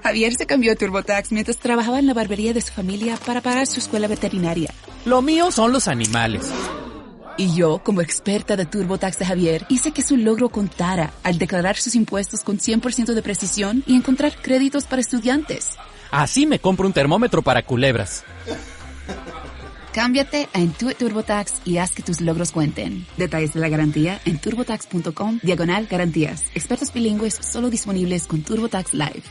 Javier se cambió a TurboTax mientras trabajaba en la barbería de su familia para pagar su escuela veterinaria. Lo mío son los animales. Y yo, como experta de TurboTax de Javier, hice que su logro contara al declarar sus impuestos con 100% de precisión y encontrar créditos para estudiantes. Así me compro un termómetro para culebras. Cámbiate a Intuit TurboTax y haz que tus logros cuenten. Detalles de la garantía en turbotax.com/garantías. Expertos bilingües solo disponibles con TurboTax Live.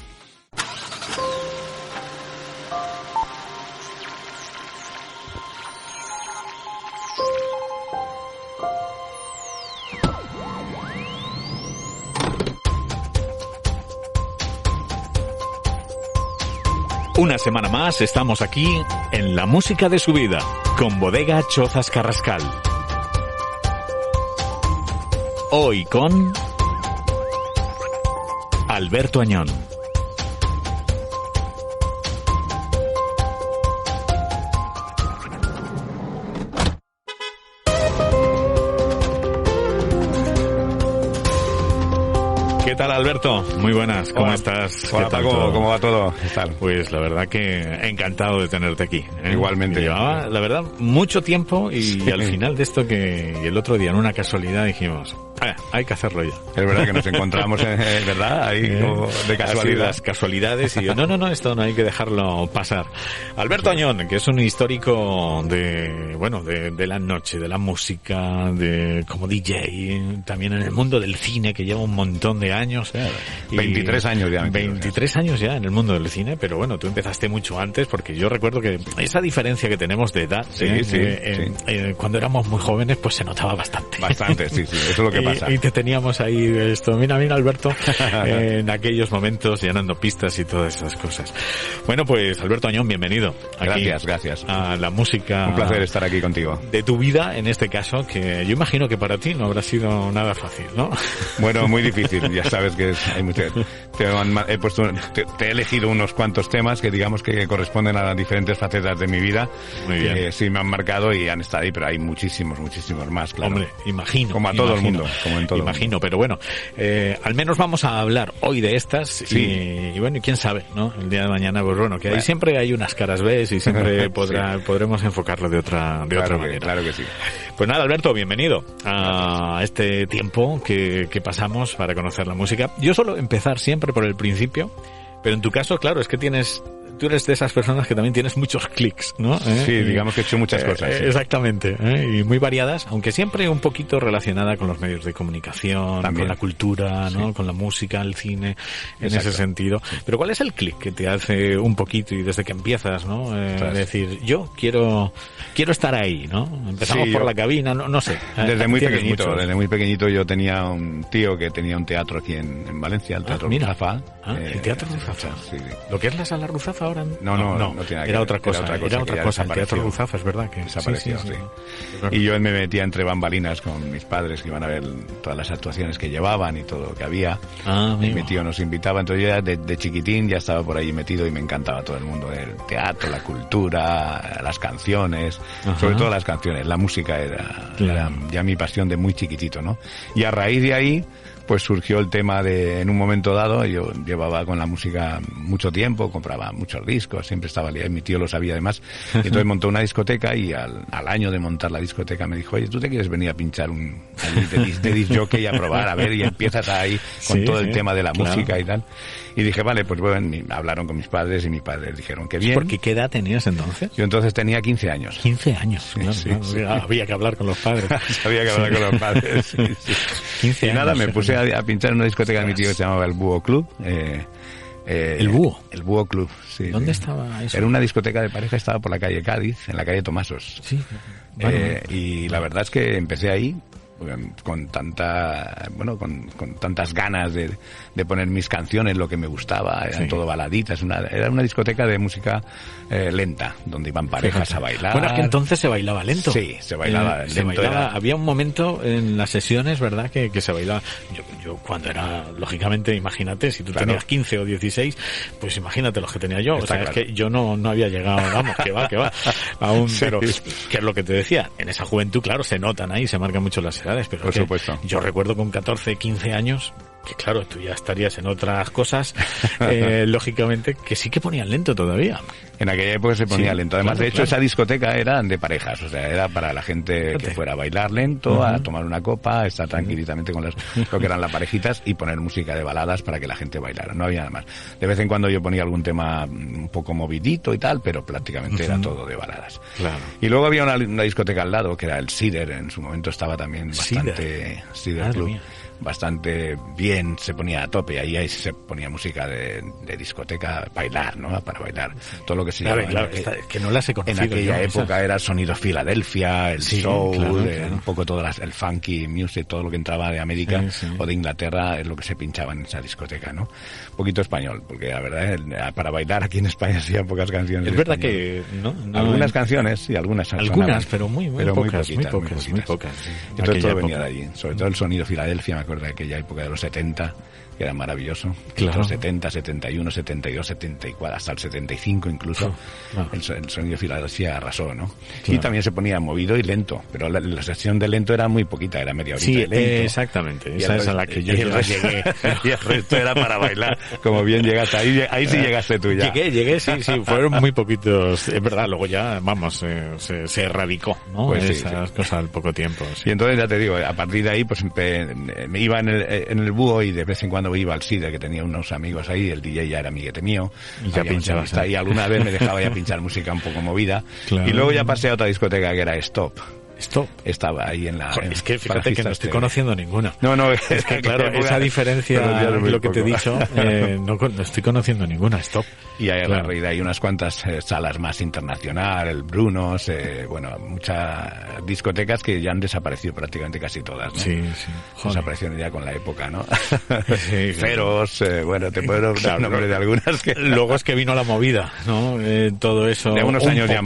Una semana más estamos aquí en La Música de su Vida, con Bodega Chozas Carrascal. Hoy con Alberto Añón. ¿Qué tal, Alberto? Muy buenas, ¿cómo estás? Hola, ¿Qué tal Paco, todo? ¿cómo va todo? ¿Qué tal? Pues la verdad que encantado de tenerte aquí. Igualmente. Llevaba, la verdad, mucho tiempo y al final de esto que el otro día en una casualidad dijimos, hay que hacerlo ya. Es verdad que nos encontramos, ¿verdad? Ahí como de casualidad. Las casualidades y yo, no, esto no hay que dejarlo pasar. Alberto Añón, que es un histórico de la noche, de la música, de como DJ, también en el mundo del cine, que lleva un montón de años. 23 años ya. 23 años ya en el mundo del cine, pero bueno, tú empezaste mucho antes, porque yo recuerdo que esa diferencia que tenemos de edad, cuando éramos muy jóvenes, pues se notaba bastante. Bastante, sí, eso es lo que pasa. Y te teníamos ahí esto, mira Alberto, en aquellos momentos llenando pistas y todas esas cosas. Bueno, pues Alberto Añón, bienvenido. Aquí Gracias. A la música. Un placer estar aquí contigo. De tu vida, en este caso, que yo imagino que para ti no habrá sido nada fácil, ¿no? Bueno, muy difícil, ya sabes que hay mucho. Te he elegido unos cuantos temas que digamos que corresponden a las diferentes facetas de mi vida. Muy bien. Que sí me han marcado y han estado ahí, pero hay muchísimos más, claro. Hombre, imagino. Como a todo el mundo. Como en todo imagino, pero bueno, al menos vamos a hablar hoy de estas y bueno, y quién sabe, ¿no? El día de mañana, pues bueno, que ahí siempre hay unas caras B y siempre podremos enfocarlo de otra manera. Claro que sí. Pues nada, Alberto, bienvenido a este tiempo que pasamos para conocer la música. Yo suelo empezar siempre por el principio, pero en tu caso, claro, es que tú eres de esas personas que también tienes muchos clics, ¿no? Sí, digamos que he hecho muchas cosas. Sí. Exactamente, y muy variadas, aunque siempre un poquito relacionada con los medios de comunicación, también. Con la cultura, ¿no? Con la música, el cine, en ese sentido. Sí. Pero ¿cuál es el clic que te hace un poquito y desde que empiezas, ¿no? Decir, yo quiero estar ahí, ¿no? Empezamos por la cabina, no sé. Desde muy pequeñito yo tenía un tío que tenía un teatro aquí en Valencia, el Teatro Ruzafa. El Teatro Ruzafa. Sí. ¿Lo que es la Sala Ruzafa ahora? No tiene era otra cosa. El Teatro Ruzafa, es verdad que desapareció. Sí. Y yo me metía entre bambalinas con mis padres que iban a ver todas las actuaciones que llevaban y todo lo que había. Y mi tío nos invitaba, entonces yo ya de chiquitín ya estaba por ahí metido y me encantaba todo el mundo del teatro, la cultura, las canciones, sobre todo las canciones, la música era ya mi pasión de muy chiquitito, ¿no? Y a raíz de ahí pues surgió el tema de, en un momento dado, yo llevaba con la música mucho tiempo, compraba muchos discos, siempre estaba liado, mi tío lo sabía además, y entonces montó una discoteca y al año de montar la discoteca me dijo, oye, ¿tú te quieres venir a pinchar de disc jockey a probar, a ver, y empiezas ahí con todo el tema de la música y tal? Y dije, vale, pues bueno, hablaron con mis padres y mis padres dijeron que bien. ¿Porque qué edad tenías entonces? Yo entonces tenía 15 años. 15 años, sí. Había que hablar con los padres. Había que hablar con los padres, sí. 15 y años. Nada, me puse a pinchar en una discoteca de mi tío que se llamaba El Búho Club. ¿El Búho? El Búho Club, sí. ¿Dónde estaba eso? Era una discoteca de pareja, estaba por la calle Cádiz, en la calle Tomasos. Sí. Y la verdad es que empecé ahí con tantas ganas de poner mis canciones, lo que me gustaba, eran todo baladitas, era una discoteca de música lenta, donde iban parejas a bailar. Bueno, es que entonces se bailaba lento. Sí, se bailaba lento. Había un momento en las sesiones, ¿verdad?, que se bailaba. Yo cuando era, lógicamente, imagínate, si tú tenías 15 o 16, pues imagínate los que tenía yo. O sea, es que yo no había llegado, vamos, que va, aún, pero, ¿qué es lo que te decía? En esa juventud, claro, se notan ahí, se marcan mucho las edades, pero por supuesto. Yo recuerdo con 14, 15 años, que claro, tú ya estarías en otras cosas, lógicamente, que sí que ponían lento todavía. En aquella época se ponía lento. Además, de hecho, esa discoteca era de parejas, o sea, era para la gente que fuera a bailar lento, a tomar una copa, a estar tranquilamente con lo que eran las parejitas y poner música de baladas para que la gente bailara. No había nada más. De vez en cuando yo ponía algún tema un poco movidito y tal, pero prácticamente era todo de baladas. Claro. Y luego había una discoteca al lado, que era el Cider, en su momento estaba también bastante... Cider Club. Mía. Bastante bien, se ponía a tope, ahí se ponía música de discoteca, bailar, ¿no? Para bailar. Todo lo que se llama. Claro, que no las he conocido. En aquella época era sonido Filadelfia, el soul, claro. Un poco todo el funky music, todo lo que entraba de América o de Inglaterra es lo que se pinchaba en esa discoteca, ¿no? Un poquito español, porque la verdad, para bailar aquí en España hacía pocas canciones. Es verdad que no algunas canciones, sí, algunas pero muy pocas. Entonces todo venía de allí, sobre todo el sonido Filadelfia, me acuerdo de aquella época de los 70, que era maravilloso. Claro. Los 70, 71, 72, 74, hasta el 75 incluso. Claro. El sonido de Filadelfia arrasó, ¿no? Claro. Y también se ponía movido y lento, pero la sección de lento era muy poquita, era media horita de lento. Exactamente. Esa es a la que yo llegué. Y el resto era para bailar. Como bien llegaste. Ahí sí llegaste tú ya. Llegué, sí. Fueron muy poquitos. Es verdad, luego ya, vamos, se erradicó, ¿no? Pues esas cosas al poco tiempo. Sí. Y entonces, ya te digo, a partir de ahí, pues me iba en el búho y de vez en cuando iba al Cider, que tenía unos amigos ahí, el DJ ya era amiguete mío, y ya pinchabas ahí, alguna vez me dejaba ya pinchar música un poco movida, y luego ya pasé a otra discoteca que era Stop. Estaba ahí en la... Joder, es que fíjate que no estoy conociendo ninguna. No, es que claro, esa diferencia, lo que te he dicho, no estoy conociendo ninguna. Stop. Y hay a la raíz hay unas cuantas salas más internacional, el Brunos, muchas discotecas que ya han desaparecido prácticamente casi todas, ¿no? Sí. Desaparecieron ya con la época, ¿no? Sí, Feros, te puedo dar nombre de algunas que... Luego es que vino la movida, ¿no? Todo eso... De unos años ya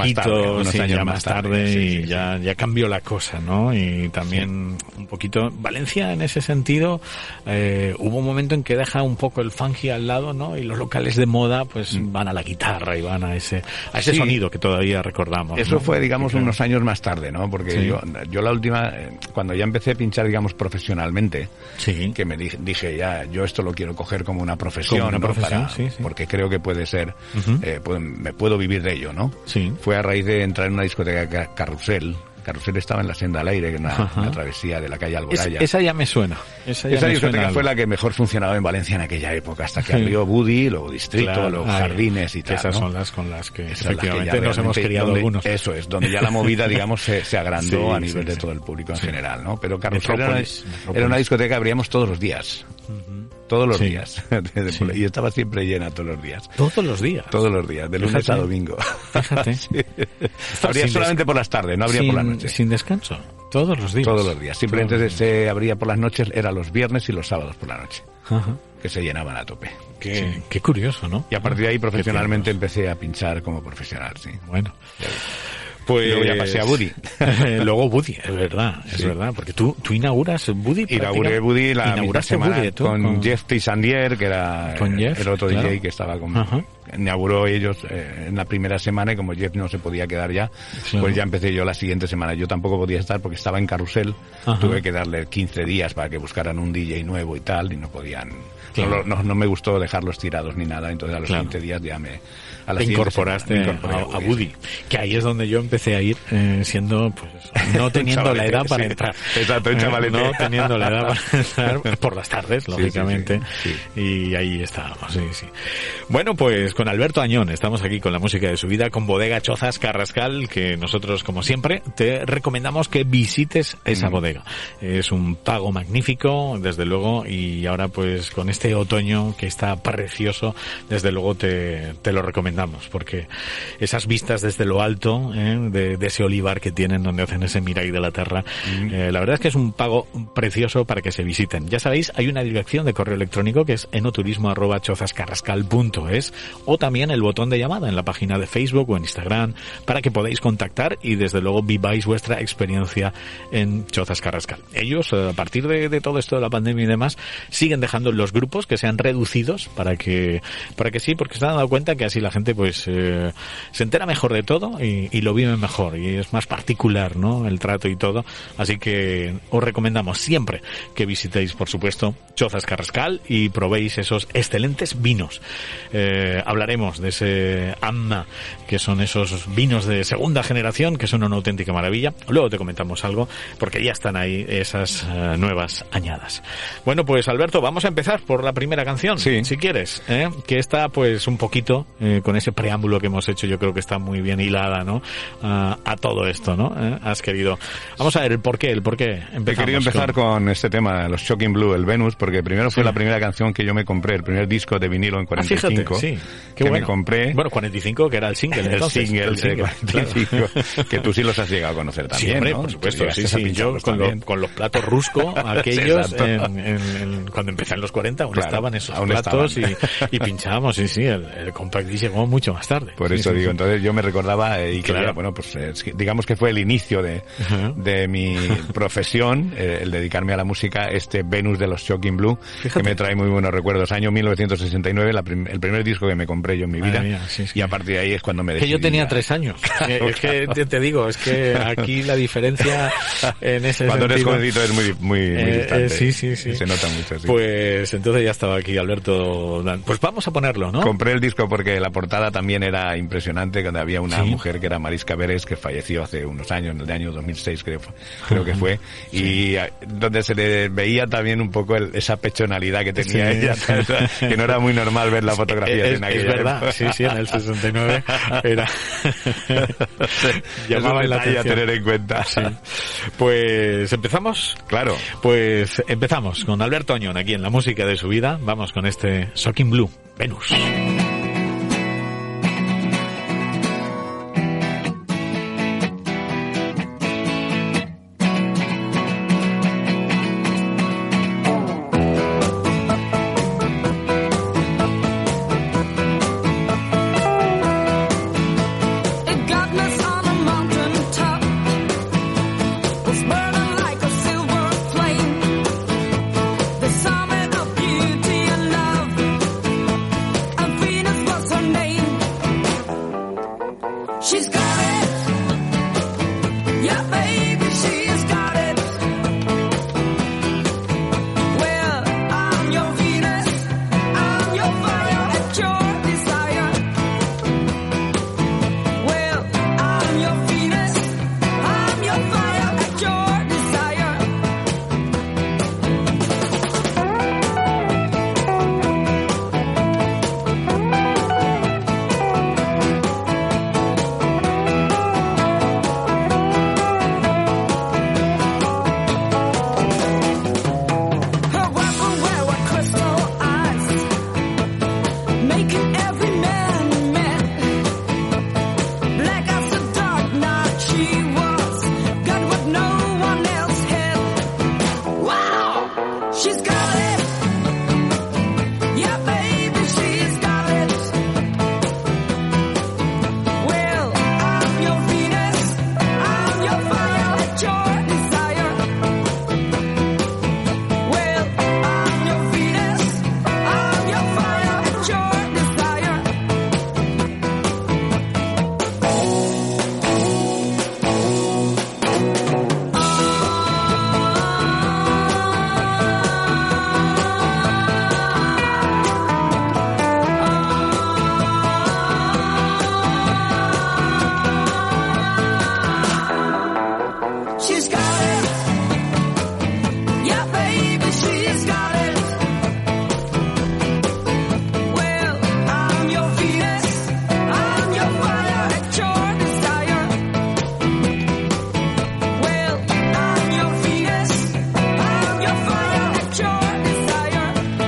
más tarde. Y ya cambió la cosa, ¿no? Y también un poquito Valencia en ese sentido, hubo un momento en que deja un poco el funky al lado, ¿no? Y los locales de moda pues van a la guitarra y van a ese sonido que todavía recordamos. Eso, ¿no? Fue, digamos, claro, unos años más tarde, ¿no? Porque yo la última, cuando ya empecé a pinchar, digamos, profesionalmente, que me dije ya, yo esto lo quiero coger como una profesión, porque creo que puede ser, me puedo vivir de ello, ¿no? Sí. Fue a raíz de entrar en una discoteca Carrusel. Carrusel estaba en la Senda al Aire, en una travesía de la calle Alboraya. Esa ya me suena. Esa discoteca fue la que mejor funcionaba en Valencia en aquella época, hasta que abrió Buddy, luego Distrito, luego Jardines y tal. Esas son las con las que efectivamente nos hemos criado algunos. Eso es, donde ya la movida, digamos, se agrandó a nivel de todo el público en general, ¿no? Pero Carrusel era una discoteca que abríamos todos los días. Todos los días. Y estaba siempre llena todos los días. ¿Todos los días? Todos los días, de lunes a domingo. Fíjate. Abría solamente por las tardes, no abría por las noches. Sin descanso. Todos los días. Todos los días. Simplemente se abría por las noches, era los viernes y los sábados por la noche. Que se llenaban a tope. Qué curioso, ¿no? Y a partir de ahí profesionalmente empecé a pinchar como profesional, sí. Bueno. Pues luego ya pasé a Buddy. Luego Buddy, es verdad, porque tú inauguras Buddy. Inauguré Buddy la semana Buddy, con Jeff Tissandier, que era el otro DJ que estaba con... Inauguró ellos en la primera semana, y como Jeff no se podía quedar ya, pues ya empecé yo la siguiente semana. Yo tampoco podía estar porque estaba en Carrusel, tuve que darle 15 días para que buscaran un DJ nuevo y tal, y no podían... No me gustó dejarlos tirados ni nada, entonces a los 15 días ya te incorporaste a Buddy, que ahí es donde yo empecé a ir, siendo, pues, no teniendo la edad para entrar. Exacto, chavalete. No teniendo la edad para entrar, por las tardes, lógicamente, y ahí estábamos, sí. Bueno, pues con Alberto Añón estamos aquí con la música de su vida, con Bodega Chozas Carrascal, que nosotros, como siempre, te recomendamos que visites esa bodega. Es un pago magnífico, desde luego, y ahora pues con este otoño que está precioso, desde luego te lo recomendamos, porque esas vistas desde lo alto, de ese olivar que tienen donde hacen ese mirai de la terra, la verdad es que es un pago precioso para que se visiten. Ya sabéis, hay una dirección de correo electrónico que es enoturismo@chozascarrascal.es, o también el botón de llamada en la página de Facebook o en Instagram para que podáis contactar y desde luego viváis vuestra experiencia en Chozas Carrascal. Ellos, a partir de todo esto de la pandemia y demás, siguen dejando los grupos que sean reducidos para que porque se han dado cuenta que así la gente pues se entera mejor de todo y lo vive viven mejor y es más particular, ¿no? El trato y todo. Así que os recomendamos siempre que visitéis, por supuesto, Chozas Carrascal y probéis esos excelentes vinos. Hablaremos de ese Anna, que son esos vinos de segunda generación, que son una auténtica maravilla. Luego te comentamos algo, porque ya están ahí esas nuevas añadas. Bueno, pues Alberto, vamos a empezar por la primera canción, sí, si quieres, que está pues un poquito con ese preámbulo que hemos hecho. Yo creo que está muy bien hilada, ¿no? A todo esto, ¿no? Has querido... Vamos a ver el por qué. He querido empezar con este tema, los Shocking Blue, el Venus, porque primero fue la primera canción que yo me compré, el primer disco de vinilo en 45, fíjate, sí, que bueno. Me compré. Bueno, 45, que era el single, entonces. El single 45, claro. Que tú sí los has llegado a conocer también, sí, hombre, ¿no? por supuesto, sí, yo con los platos Rusco, aquellos, sí, cuando empecé en los 40, aún estaban esos platos y pinchábamos, sí, el compact disc llegó mucho más tarde. Por eso digo, entonces yo me recordaba y quería, bueno, pues digamos que fue el inicio de mi profesión, el dedicarme a la música, este Venus de los Shocking Blue, que me trae muy buenos recuerdos. Año 1969, el primer disco que me compré yo en mi vida, y a partir de ahí es cuando me decidí. Que yo tenía 3 años. Es que te digo, es que aquí la diferencia en ese cuando sentido... eres jovencito es muy distante. Sí. Se nota mucho, sí. Pues entonces ya estaba aquí Alberto. Pues vamos a ponerlo, ¿no? Compré el disco porque la portada también era impresionante, cuando había una mujer que era Mariska Beres, que falleció hace unos años, en el año 2006 creo que fue, y donde se le veía también un poco esa pechonalidad que tenía ella, que no era muy normal ver las fotografías en aquella época. Es verdad, sí, en el 69 era... llamaba la atención. A tener en cuenta. Sí. Pues empezamos. Claro. Pues empezamos con Alberto Oñón aquí en La Música de su Vida. Vamos con este Shocking Blue, Venus.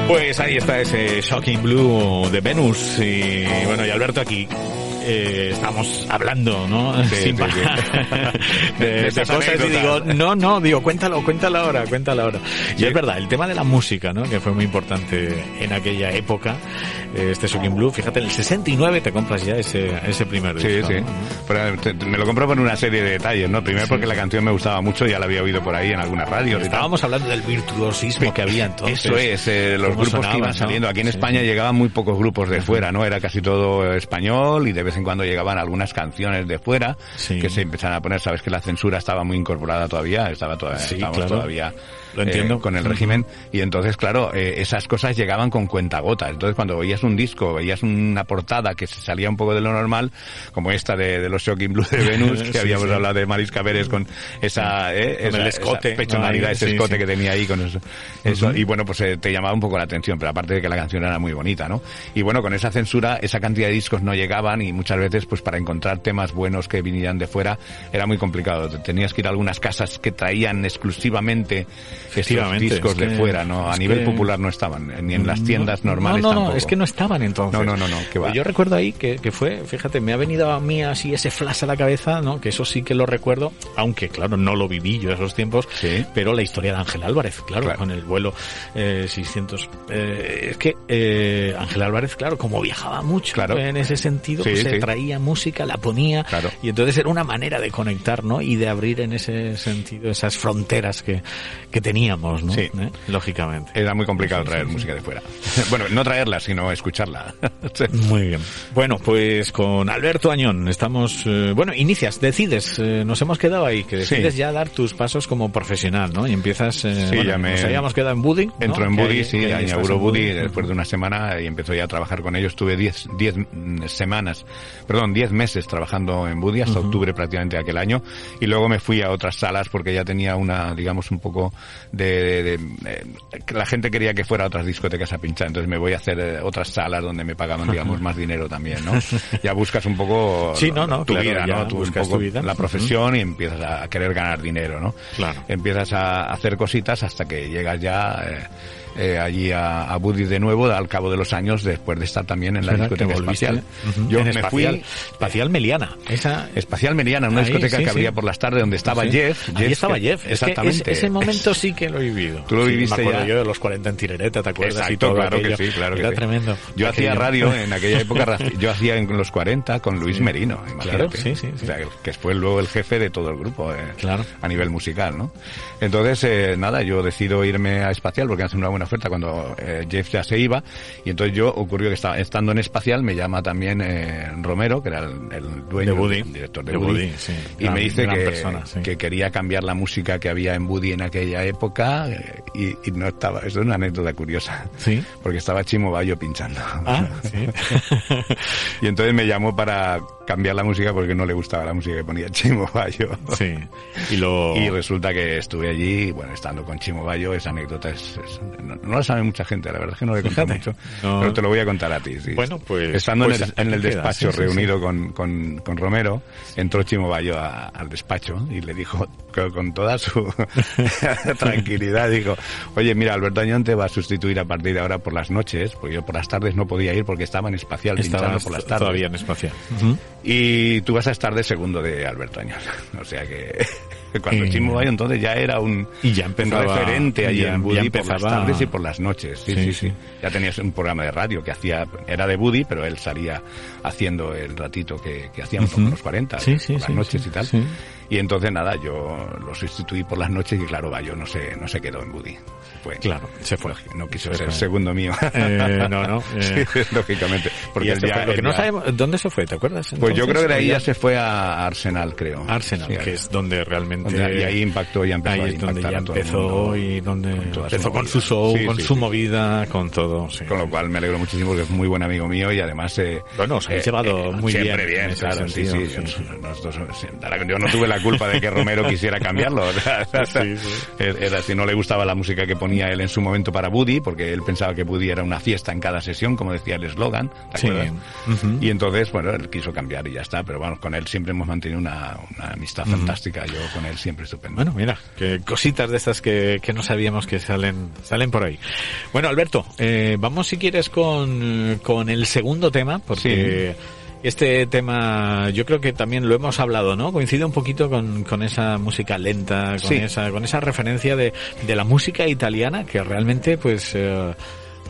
Pues ahí está ese Shocking Blue de Venus. Y bueno, y Alberto aquí estamos hablando, ¿no? Sí, de cosas y digo, digo, cuéntalo ahora. Y es verdad, el tema de la música, ¿no? Que fue muy importante en aquella época. este Shocking Blue. Fíjate, en el 69 te compras ya ese primer disco. Sí. Pero me lo compro por una serie de detalles, ¿no? Primero porque la canción me gustaba mucho, ya la había oído por ahí en algunas radios. Estábamos hablando del virtuosismo que había entonces. Eso es, los grupos que iban saliendo. Aquí en España llegaban muy pocos grupos de fuera, ¿no? Era casi todo español y de vez en cuando llegaban algunas canciones de fuera que se empezaron a poner. Sabes que la censura estaba muy incorporada todavía, estábamos todavía lo entiendo. Con el régimen, y entonces claro, esas cosas llegaban con cuentagotas. Entonces cuando veías un disco, veías una portada que se salía un poco de lo normal, como esta de los Shocking Blue de Venus, que habíamos hablado de Marisca Pérez con esa el escote, esa pechonalidad, ese escote que tenía ahí con eso, y bueno, pues te llamaba un poco la atención, pero aparte de que la canción era muy bonita, ¿no? Y bueno, con esa censura, esa cantidad de discos no llegaban, y muchas veces pues para encontrar temas buenos que vinieran de fuera era muy complicado. Tenías que ir a algunas casas que traían exclusivamente estos discos de fuera, ¿no? A nivel popular no estaban, ni en las tiendas normales tampoco. No, es que no estaban entonces. No, que va. Yo recuerdo ahí que fue, fíjate, me ha venido a mí así ese flash a la cabeza, ¿no? Que eso sí que lo recuerdo, aunque claro, no lo viví yo esos tiempos, pero la historia de Ángel Álvarez, claro, con el vuelo 600. Es que Ángel Álvarez, claro, como viajaba mucho en ese sentido, pues se traía música, la ponía, y entonces era una manera de conectar, ¿no? Y de abrir en ese sentido esas fronteras que teníamos, ¿no? Sí. Lógicamente. Era muy complicado traer música de fuera. Bueno, no traerla, sino escucharla. Muy bien. Bueno, pues con Alberto Añón estamos... decides, nos hemos quedado ahí, que decides ya dar tus pasos como profesional, ¿no? Y empiezas... nos habíamos quedado en Buddy, ¿no? Entro en Buddy, inauguró Buddy después de una semana y empezó ya a trabajar con ellos. Tuve 10 meses trabajando en Buddy hasta octubre prácticamente de aquel año, y luego me fui a otras salas porque ya tenía digamos un poco la gente quería que fuera a otras discotecas a pinchar, entonces me voy a hacer otras salas donde me pagaban, digamos, más dinero también, ¿no? Ya buscas un poco tu vida, ¿no? Buscas tu vida, la profesión, y empiezas a querer ganar dinero, ¿no? Claro. Empiezas a hacer cositas hasta que llegas ya allí a Buddy de nuevo al cabo de los años, después de estar también en la discoteca Espacial. Yo me fui Espacial Meliana, Espacial Meliana, una discoteca que abría por las tardes donde estaba Jeff. Ahí estaba Jeff, exactamente. Ese momento sí que lo he vivido. Tú lo viviste. Me acuerdo yo de los 40 en Tirereta, ¿te acuerdas? Exacto, y todo claro aquello. que sí, claro que era sí. Tremendo. Yo hacía radio en aquella época, yo hacía en los 40 con Luis Merino, imagínate. Claro, sí. O sea, que fue luego el jefe de todo el grupo, a nivel musical, ¿no? Entonces, yo decido irme a Espacial porque me hacen una buena oferta cuando Jeff ya se iba, y entonces ocurrió que estando en Espacial me llama también Romero, que era el dueño, el director de Buddy, y me dice que quería cambiar la música que había en Buddy en aquella época, y no estaba. Esto es una anécdota curiosa, porque estaba Chimo Bayo pinchando. Y entonces me llamó para cambiar la música porque no le gustaba la música que ponía Chimo Bayo. Y resulta que estuve allí, estando con Chimo Bayo. Esa anécdota no la sabe mucha gente, la verdad es que no le he contado mucho, pero te lo voy a contar a ti. Bueno, pues estando en el despacho reunido con Romero, entró Chimo Bayo al despacho y le dijo con toda su tranquilidad, dijo: oye, mira, Alberto Añón te va a sustituir a partir de ahora por las noches, porque yo por las tardes no podía ir porque estaba en Espacial pinchando por las tardes. Todavía en Espacial. Y tú vas a estar de segundo de Alberto Añón. O sea que cuando Chimo Bayo entonces ya era un referente allí en Buddy por las tardes y por las noches. Sí. Ya tenías un programa de radio que era de Buddy, pero él salía haciendo el ratito que hacíamos con los 40, por las noches y tal. Y entonces yo lo sustituí por las noches, y claro, Bayo no se quedó en Buddy. Se fue. No quiso ser segundo mío. Lógicamente. Porque lo que no sabemos, ¿dónde se fue? ¿Te acuerdas? Entonces, pues yo creo que de ahí ya se fue a Arsenal, creo. Arsenal, que es donde realmente... y ahí impactó, ya empezó ahí es donde ya empezó, y donde empezó con su show, con su movida, con todo. Con lo cual me alegro muchísimo porque es muy buen amigo mío, y además... os habéis llevado muy bien. Siempre bien, claro, sí. Yo no tuve la culpa de que Romero quisiera cambiarlo. Era si no le gustaba la música que ponía él en su momento para Buddy, porque él pensaba que Buddy era una fiesta en cada sesión, como decía el eslogan, ¿te acuerdas? Y entonces, él quiso cambiar y ya está, pero con él siempre hemos mantenido una amistad fantástica, yo con él siempre estupendo. Bueno, mira, que cositas de estas que no sabíamos que salen por ahí. Bueno, Alberto, vamos si quieres con el segundo tema, porque... Este tema, yo creo que también lo hemos hablado, ¿no? Coincide un poquito con esa música lenta, con esa referencia de la música italiana, que realmente,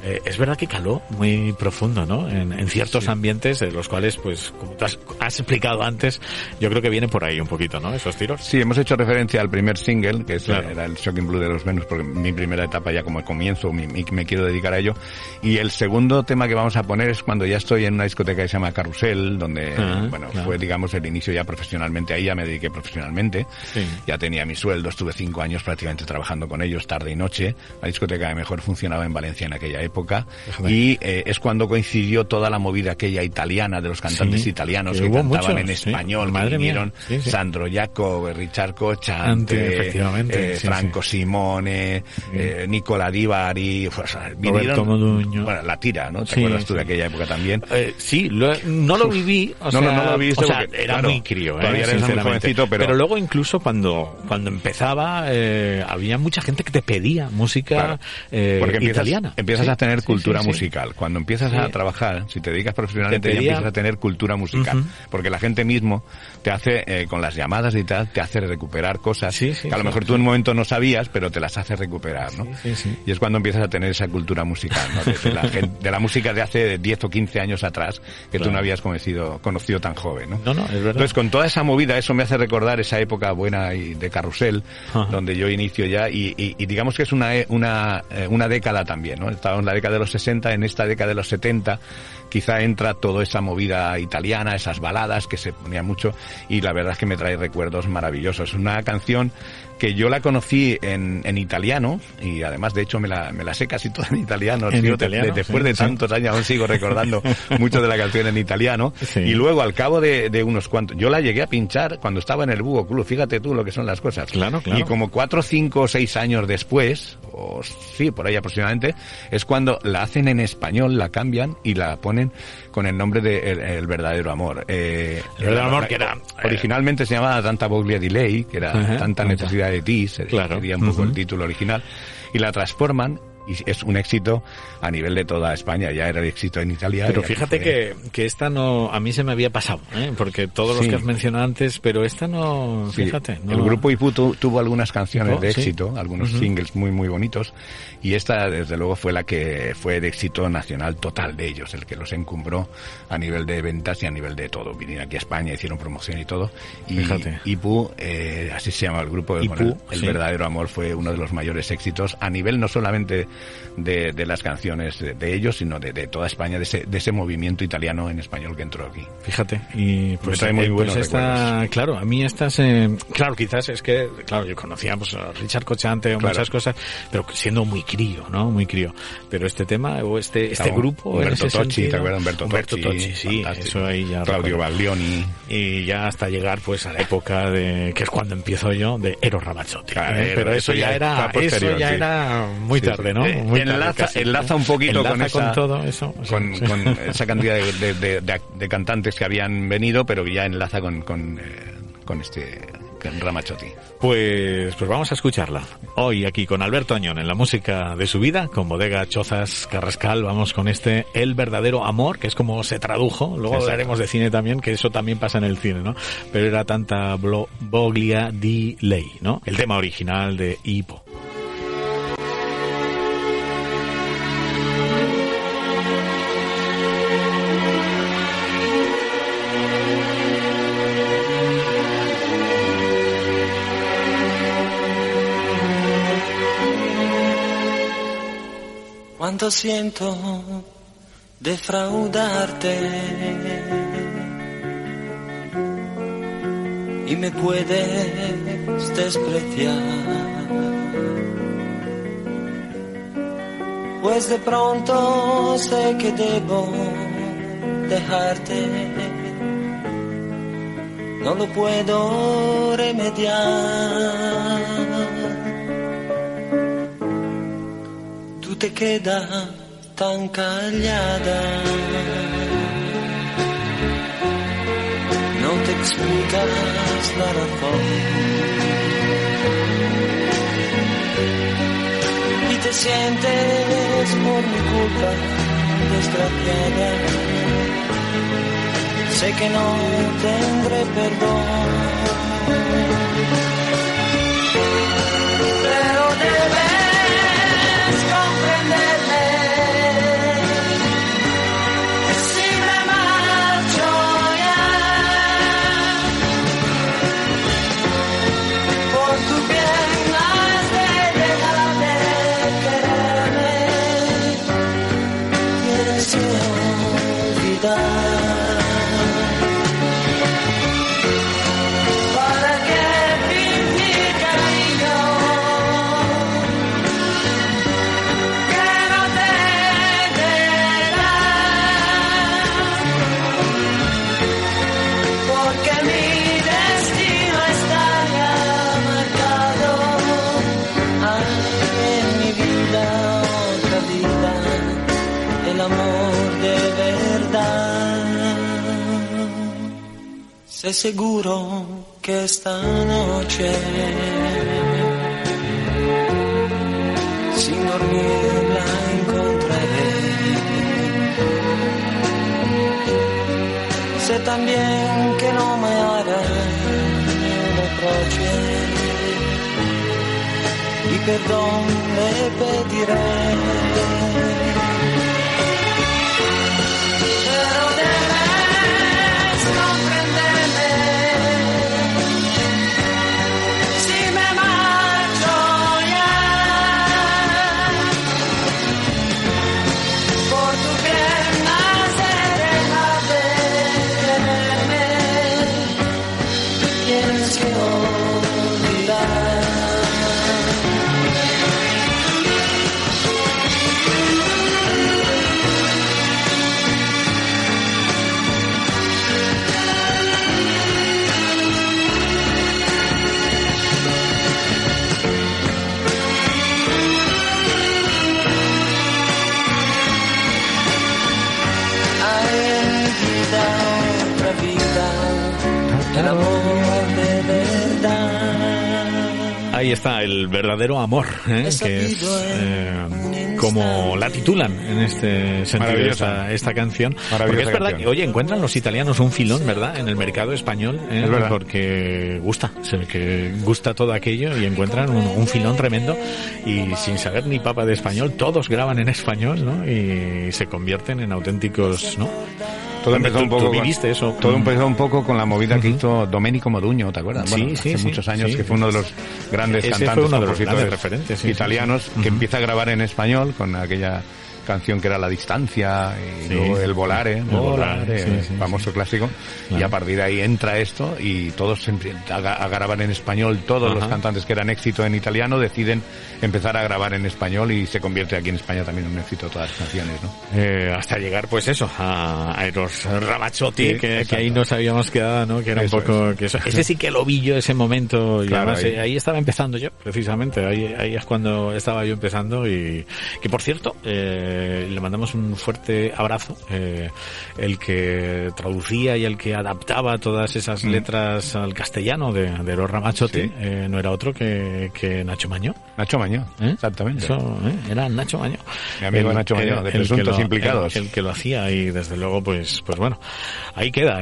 es verdad que caló muy profundo, ¿no? En ciertos ambientes de los cuales, pues, como tú has explicado antes, yo creo que viene por ahí un poquito, ¿no? Esos tiros. Sí, hemos hecho referencia al primer single, que era el Shocking Blue de los Venus, porque mi primera etapa ya como comienzo, me quiero dedicar a ello. Y el segundo tema que vamos a poner es cuando ya estoy en una discoteca que se llama Carrusel, donde, fue, digamos, el inicio ya profesionalmente, ahí ya me dediqué profesionalmente. Sí. Ya tenía mi sueldo, estuve 5 años prácticamente trabajando con ellos, tarde y noche. La discoteca que mejor funcionaba en Valencia en aquella época. Y es cuando coincidió toda la movida aquella italiana de los cantantes italianos que cantaban en español, que vinieron Sandro Jacob, Richard Cocciante, Franco Simone, Nicola Di Bari, Roberto Moduño. Bueno, la tira, ¿no? ¿Te acuerdas tú de aquella época también? Sí, no lo viví, no lo viviste porque era muy crío, todavía eres muy jovencito, pero luego incluso cuando empezaba había mucha gente que te pedía música italiana. Empiezas a tener cultura musical. Cuando empiezas a trabajar, si te dedicas profesionalmente, ya empiezas a tener cultura musical. Porque la gente mismo te hace, con las llamadas y tal, te hace recuperar cosas que a lo mejor tú en un momento no sabías, pero te las hace recuperar, ¿no? Y es cuando empiezas a tener esa cultura musical, ¿no? De la música de hace 10 o 15 años atrás, que tú no habías conocido tan joven, ¿no? No, es verdad. Entonces, con toda esa movida, eso me hace recordar esa época buena y de Carrusel, donde yo inicio ya, y digamos que es una década también, ¿no? Estaba en la década de los 60, en esta década de los 70 quizá entra toda esa movida italiana, esas baladas que se ponía mucho, y la verdad es que me trae recuerdos maravillosos. Una canción que yo la conocí en italiano, y además de hecho me la sé casi toda en italiano. Después de tantos años aún sigo recordando mucho de la canción en italiano, y luego al cabo de unos cuantos, yo la llegué a pinchar cuando estaba en el Búho Club, fíjate tú lo que son las cosas. Claro. Y como 4, 5 o 6 años después, o sí, por ahí aproximadamente, es cuando la hacen en español, la cambian y la ponen con el nombre de El Verdadero Amor. El Verdadero Amor, que era... Originalmente se llamaba Tanta Voglia di Lei, que era Tanta Necesidad de Ti, sería un poco el título original, y la transforman, y es un éxito a nivel de toda España. Ya era el éxito en Italia. Pero fíjate que esta no, a mí se me había pasado, porque todos los que has mencionado antes, pero esta no, fíjate. No. El grupo Ipú tuvo algunas canciones de éxito, algunos singles muy muy bonitos, y esta desde luego fue la que fue de éxito nacional total de ellos, el que los encumbró a nivel de ventas y a nivel de todo. Vinieron aquí a España, hicieron promoción y todo, y Ipú, así se llama el grupo, Ipú, el Verdadero Amor fue uno de los mayores éxitos a nivel no solamente de las canciones de ellos, sino de toda España, de ese movimiento italiano en español que entró aquí. Fíjate, y pues trae muy buenos recuerdos. Claro, a mí estas, claro, quizás es que, claro, yo conocía pues a Richard Cocciante o muchas cosas, pero siendo muy crío, ¿no? Muy crío. Pero este tema, o este grupo, Umberto Tocci, ¿te acuerdas? Umberto Tocci, sí, fantástico. Eso ahí ya. Claudio Baglioni. Y ya hasta llegar pues a la época que es cuando empiezo yo, de Eros Ramazzotti. Pero eso ya era muy tarde, ¿no? Enlaza un poquito con todo eso, con esa cantidad de cantantes que habían venido, pero que ya enlaza con Ramazzotti. Pues vamos a escucharla. Hoy aquí con Alberto Añón en la música de su vida, con Bodega Chozas Carrascal, vamos con El Verdadero Amor, que es como se tradujo. Luego hablaremos de cine también, que eso también pasa en el cine, ¿no? Pero era Tanta Voglia di Lei, ¿no? El tema original de Ipú. Cuando siento defraudarte y me puedes despreciar, pues de pronto sé que debo dejarte, no lo puedo remediar. Te queda tan callada, no te explicas la razón y te sientes por mi culpa desgraciada. Sé que no tendré perdón, pero debes comprenderme Sei sicuro che stanotte sin dormir la encontraré? Sé también que no me hará reproche y perdón le pediré. Pero debes comprenderme si me marcho ya. Por tu piel nace dejar de quererme. Tienes que olvidar. El amor de verdad. Ahí está, el verdadero amor, que es como la titulan en este sentido esta canción. Porque es verdad que, oye, encuentran los italianos un filón, ¿verdad?, en el mercado español, es verdad. Porque gusta todo aquello y encuentran un filón tremendo y sin saber ni papa de español, todos graban en español, ¿no? Y se convierten en auténticos, ¿no? Todo empezó un poco. ¿Tú viviste eso? Todo empezó un poco con la movida que hizo Domenico Modugno, ¿te acuerdas? Sí, bueno, hace muchos años, que fue uno de los grandes cantantes, uno de los grandes referentes italianos, que empieza a grabar en español con aquella canción que era La Distancia y luego El Volare, famoso clásico, y a partir de ahí entra esto y todos siempre a grabar en español. Todos los cantantes que eran éxito en italiano deciden empezar a grabar en español y se convierte aquí en España también en un éxito todas las canciones, ¿no? Hasta llegar pues eso a Eros Ramazzotti, que ahí nos habíamos quedado, ¿no? Que era eso un poco que ese sí que lo vi yo ese momento, y claro, además ahí estaba empezando yo, precisamente, ahí es cuando estaba yo empezando, y que por cierto le mandamos un fuerte abrazo, el que traducía y el que adaptaba todas esas letras al castellano de Eros Ramazzotti, no era otro que Nacho Mañó. Nacho Mañó, exactamente. Eso, era Nacho Mañó. Mi amigo Nacho Mañó, de Presuntos Implicados. El que lo hacía, y desde luego, pues bueno, ahí queda,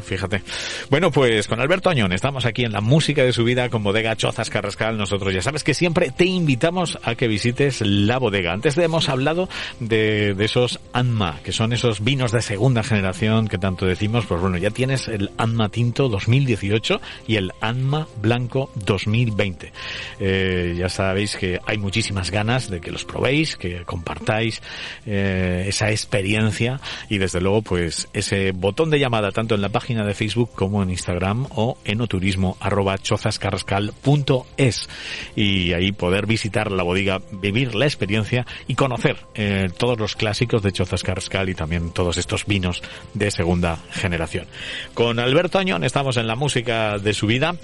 fíjate. Bueno, pues con Alberto Añón estamos aquí en la música de su vida con Bodega Chozas Carrascal. Nosotros ya sabes que siempre te invitamos a que visites la bodega. Antes hemos hablado de esos Anma, que son esos vinos de segunda generación que tanto decimos. Pues bueno, ya tienes el Anma Tinto 2018 y el Anma Blanco 2020. Ya sabéis que hay muchísimas ganas de que los probéis, que compartáis esa experiencia, y desde luego pues ese botón de llamada tanto en la página de Facebook como en Instagram o enoturismo@chozascarrascal.es, y ahí poder visitar la bodega, vivir la experiencia y conocer todos los clásicos de Chozas Carrascal y también todos estos vinos de segunda generación. Con Alberto Añón estamos en la música de su vida.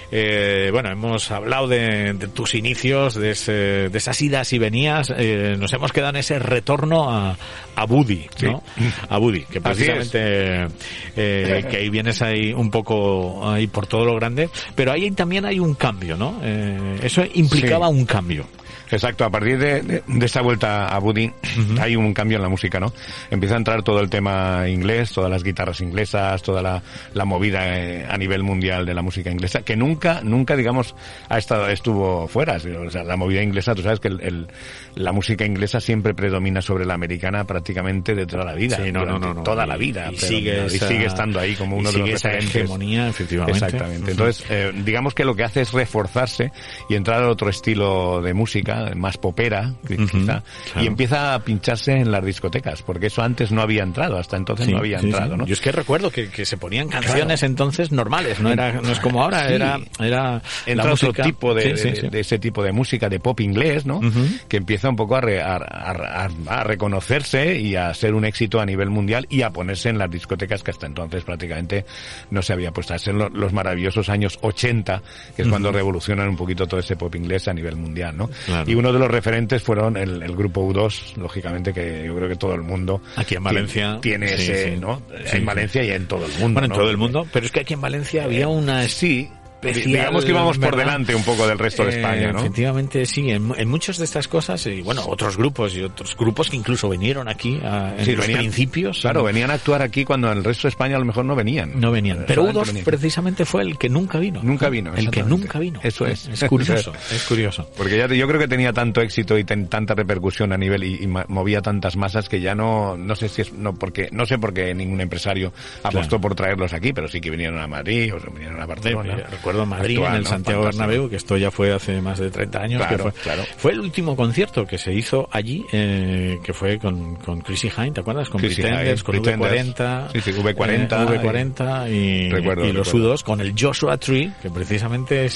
Bueno, hemos hablado de tus inicios, de esas idas y venías. Nos hemos quedado en ese retorno a Budi, ¿no? A Budi, que precisamente que ahí vienes ahí un poco ahí por todo lo grande, pero ahí también hay un cambio, ¿no? Eso implicaba un cambio. Exacto, a partir de esa vuelta a Budi hay un cambio en la música, ¿no? Empieza a entrar todo el tema inglés, todas las guitarras inglesas, toda la movida a nivel mundial de la música inglesa, que nunca, digamos, estuvo fuera. O sea, la movida inglesa, tú sabes que la música inglesa siempre predomina sobre la americana prácticamente de toda la vida. Sí, no. Toda la vida. Y sigue estando ahí como uno de los referentes. Esa hegemonía, efectivamente. Exactamente. Entonces, digamos que lo que hace es reforzarse y entrar a otro estilo de música, más popera, quizá, y empieza a pincharse en las discotecas, porque eso antes no había entrado, hasta entonces no había entrado, ¿no? Yo es que recuerdo que se ponían canciones entonces normales, no es como ahora, era entra otro tipo de ese tipo de música, de pop inglés, ¿no? Que empieza un poco a reconocerse y a ser un éxito a nivel mundial y a ponerse en las discotecas que hasta entonces prácticamente no se había puesto. A ser los maravillosos años 80, que es cuando revolucionan un poquito todo ese pop inglés a nivel mundial, ¿no? Claro. Claro. Y uno de los referentes fueron el grupo U2, lógicamente, que yo creo que todo el mundo aquí en Valencia tiene ese, ¿no? Sí, en Valencia y en todo el mundo. Bueno, ¿no? en todo el mundo, pero es que aquí en Valencia había una... Sí. Digamos que íbamos por delante un poco del resto de España, ¿no? Efectivamente, sí. En muchas de estas cosas, y bueno, otros grupos que incluso vinieron aquí en los principios. Claro, venían a actuar aquí cuando en el resto de España a lo mejor no venían. No venían. Pero U2 precisamente fue el que nunca vino. Nunca vino. El que nunca vino. Eso es. Es curioso, es curioso. Porque yo creo que tenía tanto éxito y tanta repercusión a nivel y movía tantas masas que ya no sé si es, no sé por qué ningún empresario apostó por traerlos aquí, pero sí que vinieron a Madrid o vinieron a Barcelona. Recuerdo Madrid, en el Santiago Bernabéu, que esto ya fue hace más de 30 años. Claro, fue el último concierto que se hizo allí, que fue con Chrissy Hynde, ¿te acuerdas? Con Pretenders, con V40. Sí, V40 y los U2, con el Joshua Tree, que precisamente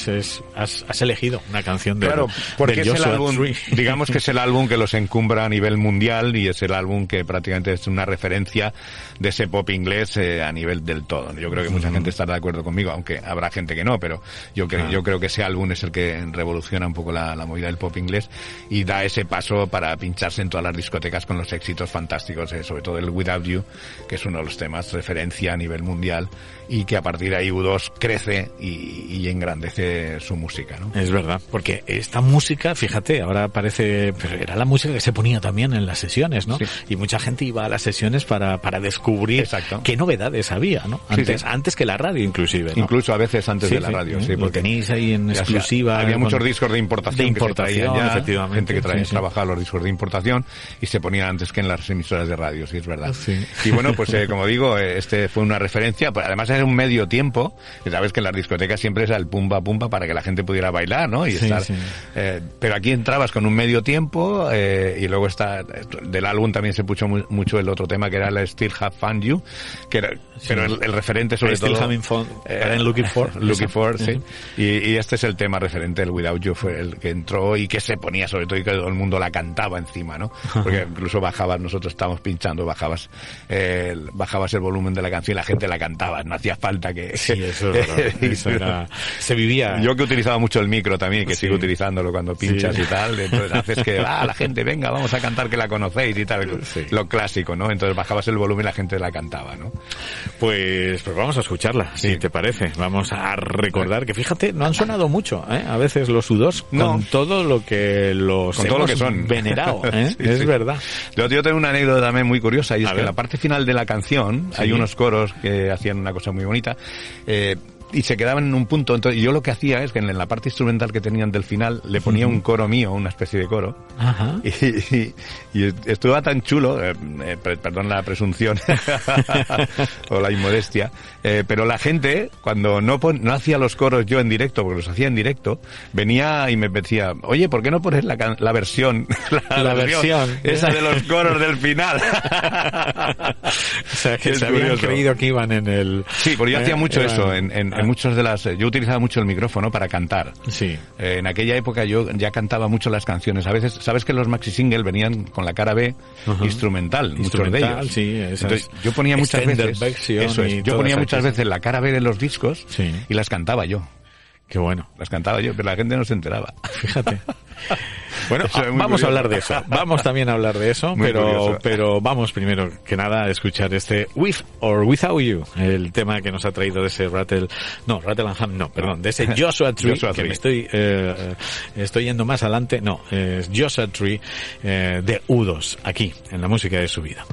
has elegido una canción de porque del es el Joshua álbum, Tree. digamos que es el álbum que los encumbra a nivel mundial y es el álbum que prácticamente es una referencia de ese pop inglés a nivel del todo. Yo creo que mucha gente estará de acuerdo conmigo, aunque habrá gente que no, pero yo creo que ese álbum es el que revoluciona un poco la movida del pop inglés y da ese paso para pincharse en todas las discotecas con los éxitos fantásticos, sobre todo el Without You, que es uno de los temas referencia a nivel mundial y que a partir de ahí U2 crece y engrandece su música, ¿no? Es verdad, porque esta música, fíjate, ahora parece, pero era la música que se ponía también en las sesiones, ¿no? Sí. Y mucha gente iba a las sesiones para descubrir qué novedades había, ¿no? Antes que la radio, inclusive, ¿no? Incluso a veces antes de la radio, sí. Porque tenéis ahí en exclusiva. Había muchos discos de importación que se traían ya, efectivamente. Gente que trabajaba los discos de importación y se ponían antes que en las emisoras de radio, sí, es verdad. Sí. Y bueno, pues como digo, este fue una referencia, pues además era un medio tiempo, que sabes que en las discotecas siempre era el pumba pumba para que la gente pudiera bailar, ¿no? Y estar, pero aquí entrabas con un medio tiempo y luego del álbum también se puso mucho el otro tema que era el Still Have Found You, que era, pero el referente sobre todo... Still Having Fun, era en Looking For. Sí. Y este es el tema referente, el Without You fue el que entró y que se ponía sobre todo y que todo el mundo la cantaba encima, ¿no? Porque incluso nosotros estábamos pinchando, bajabas el volumen de la canción y la gente la cantaba, no hacía falta que... Sí, eso era, se vivía... Yo que utilizaba mucho el micro también, que sigo utilizándolo cuando pinchas y tal, entonces haces que, la gente, venga, vamos a cantar que la conocéis y tal, lo clásico, ¿no? Entonces bajabas el volumen y la gente la cantaba, ¿no? Pues vamos a escucharla, si te parece. Vamos a recordar que, fíjate, no han sonado mucho, ¿eh? A veces los U2 con todo lo que son venerado, ¿eh? Es verdad. Yo tengo una anécdota también muy curiosa y es que en la parte final de la canción hay unos coros que hacían una cosa muy bonita. Y se quedaban en un punto, entonces yo lo que hacía es que en la parte instrumental que tenían del final le ponía un coro mío, una especie de coro. Ajá. Y estuvo tan chulo, perdón la presunción o la inmodestia, pero la gente cuando no hacía los coros yo en directo, porque los hacía en directo, venía y me decía, oye, ¿por qué no pones la versión la versión esa de los coros del final? O sea, que se habían creído que iban en el... Sí, porque yo hacía mucho eso en muchos yo utilizaba mucho el micrófono para cantar. Sí. En aquella época yo ya cantaba mucho las canciones. A veces, sabes que los maxi single venían con la cara B instrumental, muchos de ellos. Sí, entonces yo ponía muchas veces la cara B de los discos y las cantaba yo. Qué bueno. Las cantaba yo, pero la gente no se enteraba. Fíjate. Bueno, vamos a hablar de eso. Vamos también a hablar de eso, pero vamos primero que nada a escuchar este With or Without You, el tema que nos ha traído de ese de ese Joshua Tree, que me estoy yendo más adelante. No, es Joshua Tree de U2, aquí, en la música de su vida.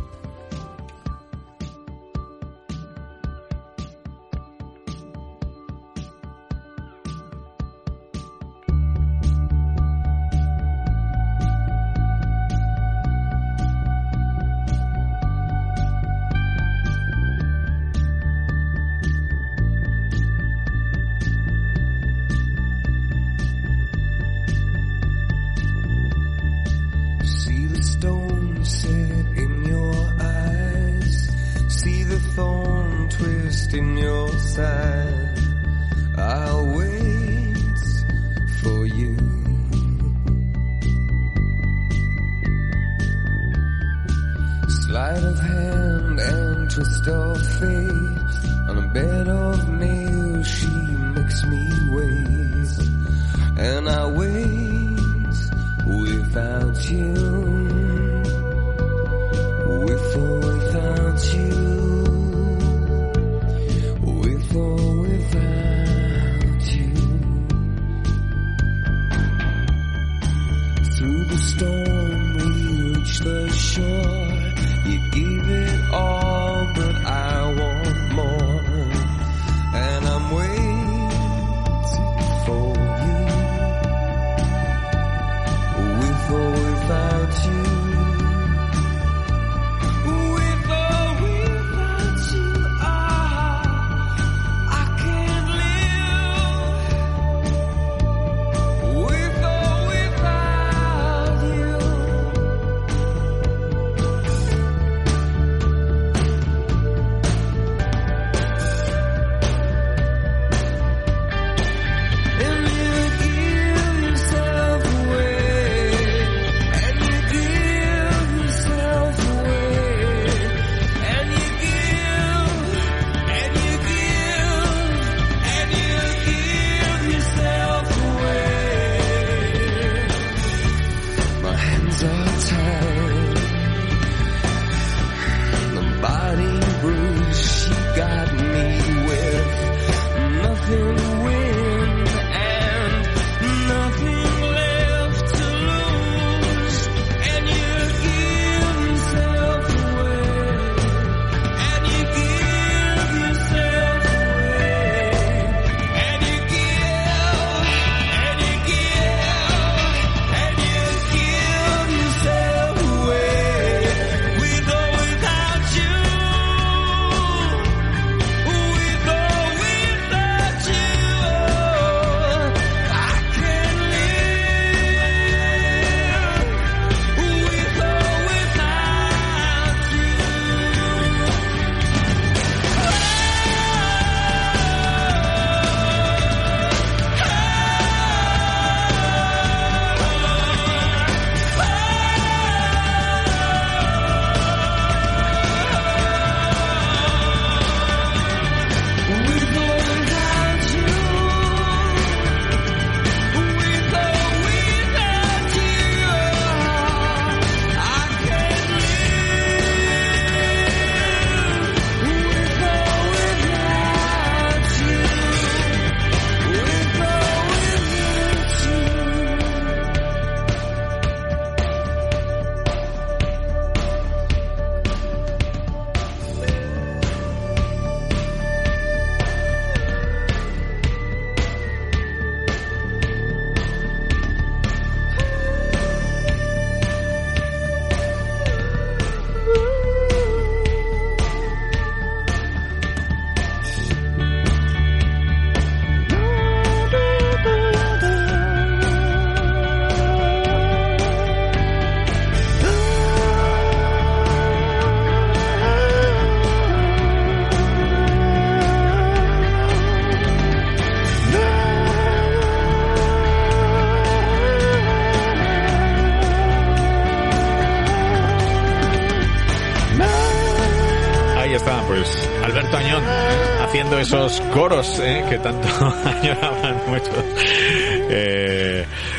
haciendo esos coros que tanto añoraban muchos.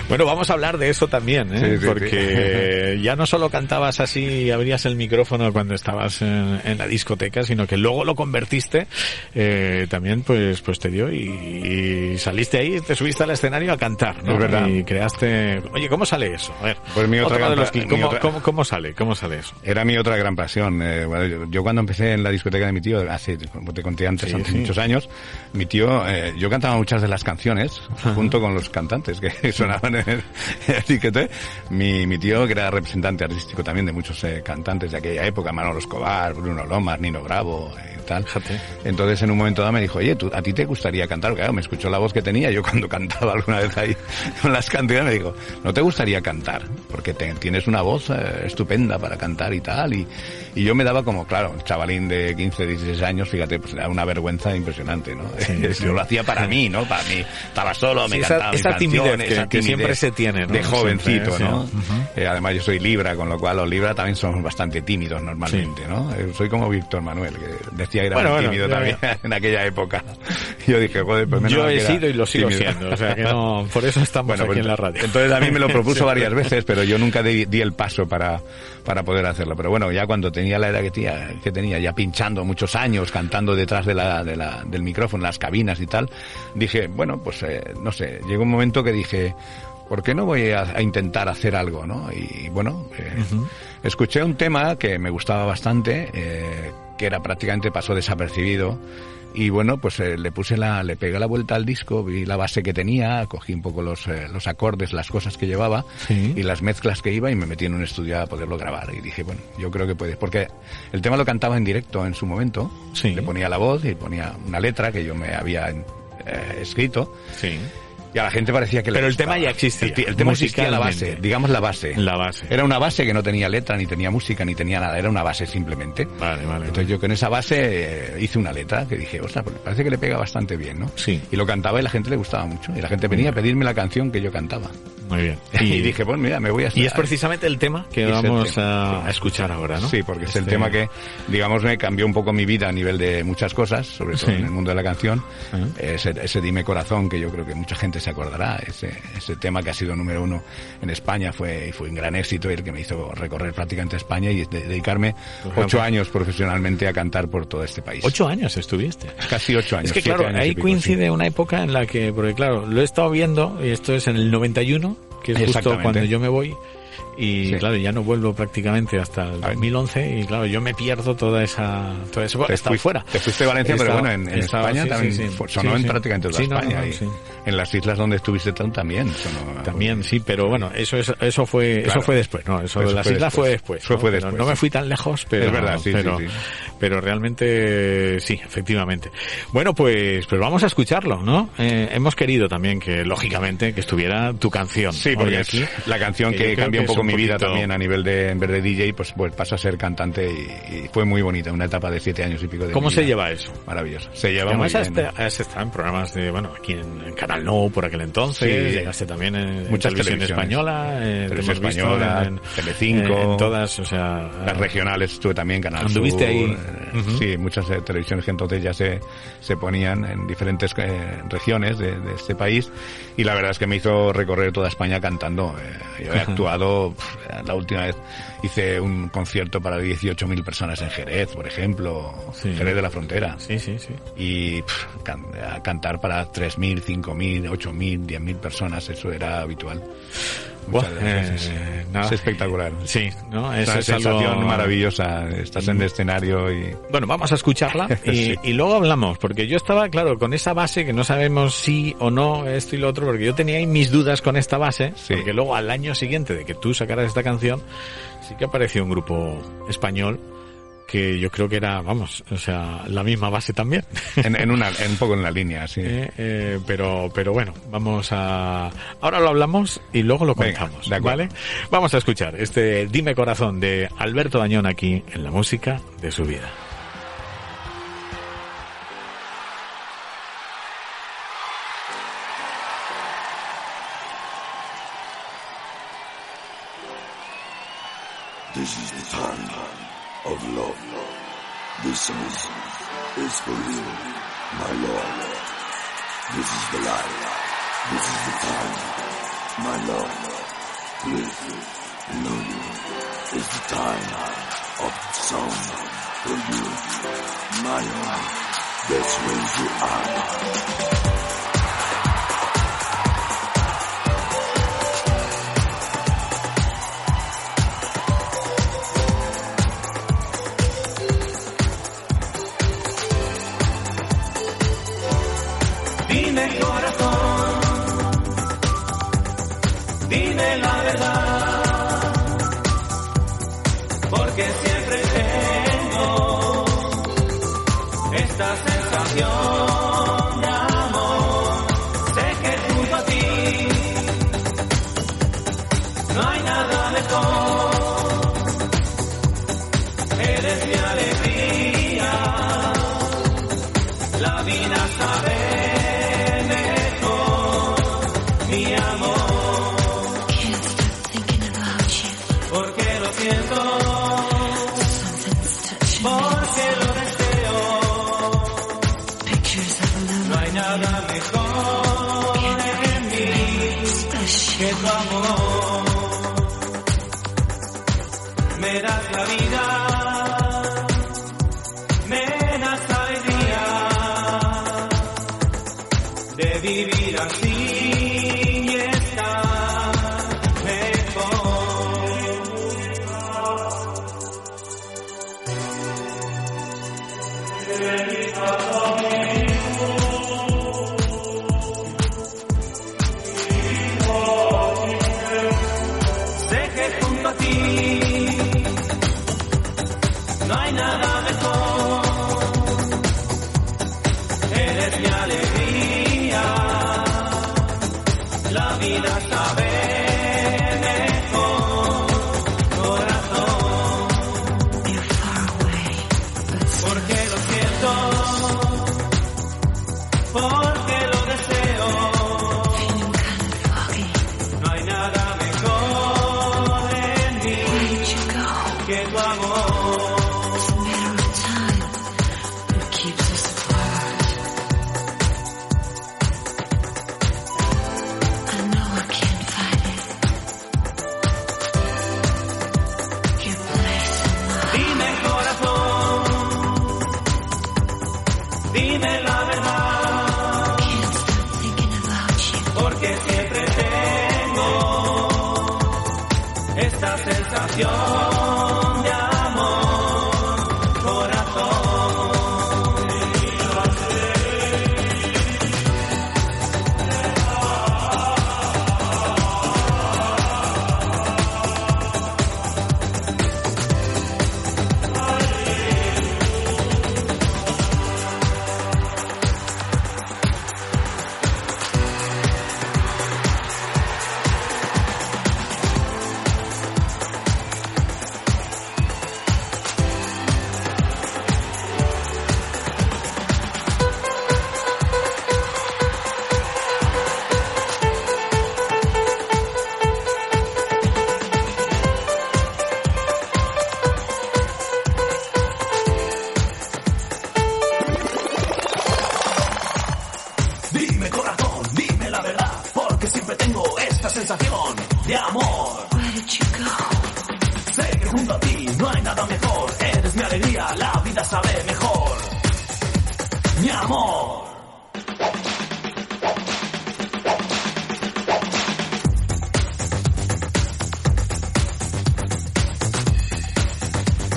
Bueno, vamos a hablar de eso también, porque ya no solo cantabas así, abrías el micrófono cuando estabas en la discoteca, sino que luego lo convertiste, también pues te dio y saliste ahí, te subiste al escenario a cantar, ¿no? Es verdad. Y creaste... Oye, ¿cómo sale eso? A ver, pues mi otra ¿cómo sale eso? Era mi otra gran pasión. Bueno, yo cuando empecé en la discoteca de mi tío, hace, como te conté antes, hace muchos años, mi tío, yo cantaba muchas de las canciones junto con los cantantes que sonaban en el etiquete. Mi tío, que era representante artístico también de muchos cantantes de aquella época, Manolo Escobar, Bruno Lomas, Nino Bravo y tal. Fíjate. Entonces en un momento dado me dijo, oye, ¿a ti te gustaría cantar? Claro, me escuchó la voz que tenía yo cuando cantaba alguna vez ahí con las canciones, me dijo, ¿no te gustaría cantar? Porque tienes una voz estupenda para cantar y tal. Y yo me daba como, claro, un chavalín de 15, 16 años, fíjate, pues era una vergüenza impresionante, ¿no? Yo lo hacía para mí, ¿no? Para mí. Estaba solo, me cantaba mis canciones, que siempre se tiene, ¿no? De jovencito, siempre, ¿no? Además yo soy Libra, con lo cual los Libra también son bastante tímidos normalmente, ¿no? Soy como Víctor Manuel, que decía que era muy tímido también en aquella época. Yo dije, joder, pues menos yo he que sido y lo sigo tímido. siendo, o sea que no, por eso estamos aquí en la radio. Entonces a mí me lo propuso varias veces, pero yo nunca di el paso para poder hacerlo. Pero bueno, ya cuando tenía la edad que tenía, ya pinchando muchos años, cantando detrás del micrófono, en las cabinas y tal, dije, bueno, pues no sé, llegó un momento que dije, ¿por qué no voy a intentar hacer algo, no? Y bueno, escuché un tema que me gustaba bastante, que prácticamente pasó desapercibido. Y bueno, pues le pegué la vuelta al disco, vi la base que tenía, cogí un poco los acordes, las cosas que llevaba y las mezclas que iba y me metí en un estudio a poderlo grabar. Y dije, bueno, yo creo que puedes, porque el tema lo cantaba en directo en su momento, le ponía la voz y ponía una letra que yo me había escrito. Sí. Y a la gente parecía que... Pero el tema ya existía. El tema existía, la base, digamos la base. La base. Era una base que no tenía letra, ni tenía música, ni tenía nada. Era una base simplemente. Vale. Entonces yo con esa base hice una letra que dije, ostras, pues parece que le pega bastante bien, ¿no? Sí. Y lo cantaba y la gente le gustaba mucho. Y la gente venía a pedirme la canción que yo cantaba. Muy bien. Y dije, pues mira, me voy a... Y es precisamente el tema que vamos a escuchar ahora, ¿no? Sí, porque es el tema que, digamos, me cambió un poco mi vida a nivel de muchas cosas, sobre todo en el mundo de la canción. Ese Dime Corazón, que yo creo que mucha gente se acordará. Ese tema que ha sido número 1 en España fue un gran éxito y el que me hizo recorrer prácticamente España y dedicarme 8 años profesionalmente a cantar por todo este país. 8 años estuviste. Casi 8 años. Es que claro, ahí coincide una época en la que, porque claro, lo he estado viendo y esto es en el 91, que es justo cuando yo me voy. Y claro, ya no vuelvo prácticamente hasta el 2011 y claro, yo me pierdo todo eso. Estaba fuera. Te fuiste a Valencia, pero bueno, en España también sonó en prácticamente toda España. En las islas donde estuviste también sonó. También, sí, pero bueno, eso fue después, ¿no? Eso de las islas fue después. Fue después. No me fui tan lejos, pero... Es verdad, pero realmente sí, efectivamente. Bueno, pues vamos a escucharlo, ¿no? Hemos querido también que, lógicamente, que estuviera tu canción. Sí, porque aquí la canción que cambió un poco mi vida también a nivel de, en vez de DJ, pues paso a ser cantante y fue muy bonita, una etapa de 7 años y pico de ¿Cómo mi se vida. lleva eso? Maravilloso. Se lleva muy bien. Has estado en programas de, bueno, aquí en Canal No por aquel entonces, llegaste también en muchas Televisión Española, Televisión Española, en Telecinco, en todas, o sea... Las regionales estuve también, Canal Sur. ¿Anduviste ahí? Sí, muchas televisiones que entonces ya se ponían en diferentes regiones de este país y la verdad es que me hizo recorrer toda España cantando. Yo he actuado, la última vez hice un concierto para 18.000 personas en Jerez, por ejemplo, Jerez de la Frontera. Sí. Y cantar para 3.000, 5.000, 8.000, 10.000 personas, eso era habitual. Es espectacular. Sí, ¿no? Es una sensación maravillosa. Estás en el escenario y... Bueno, vamos a escucharla y luego hablamos, porque yo estaba, claro, con esa base que no sabemos sí o no, esto y lo otro, porque yo tenía ahí mis dudas con esta base, porque luego al año siguiente de que tú sacaras esta canción, sí que apareció un grupo español que yo creo que era, vamos, o sea, la misma base también. Un poco en la línea, sí. Pero bueno, vamos a... Ahora lo hablamos y luego lo contamos, ¿vale? Vamos a escuchar este Dime Corazón de Alberto Dañón aquí en La Música de Su Vida. This is the time of love. This song is for you, my lord. This is the life. This is the time, my lord. Please, know you. It's the time of the song for you, my lord. That's where you are. Dime corazón, dime la verdad, porque siempre tengo esta sensación de amor. Sé que junto a ti no hay nada mejor. Eres mi alegría, la vida sabe. Que tu amor me das la vida, me das alegría de vivir así y estar junto a ti no hay nada mejor. Eres mi alegría, la vida sabe mejor, corazón. Porque lo siento, porque lo deseo. No hay nada mejor que tu amor. Dime corazón, dime la verdad, porque siempre tengo esta sensación de amor, corazón. Dime corazón, dime la verdad, porque siempre tengo esta sensación de amor. Sé que junto a ti no hay nada mejor. Eres mi alegría, la vida sabe mejor. Mi amor.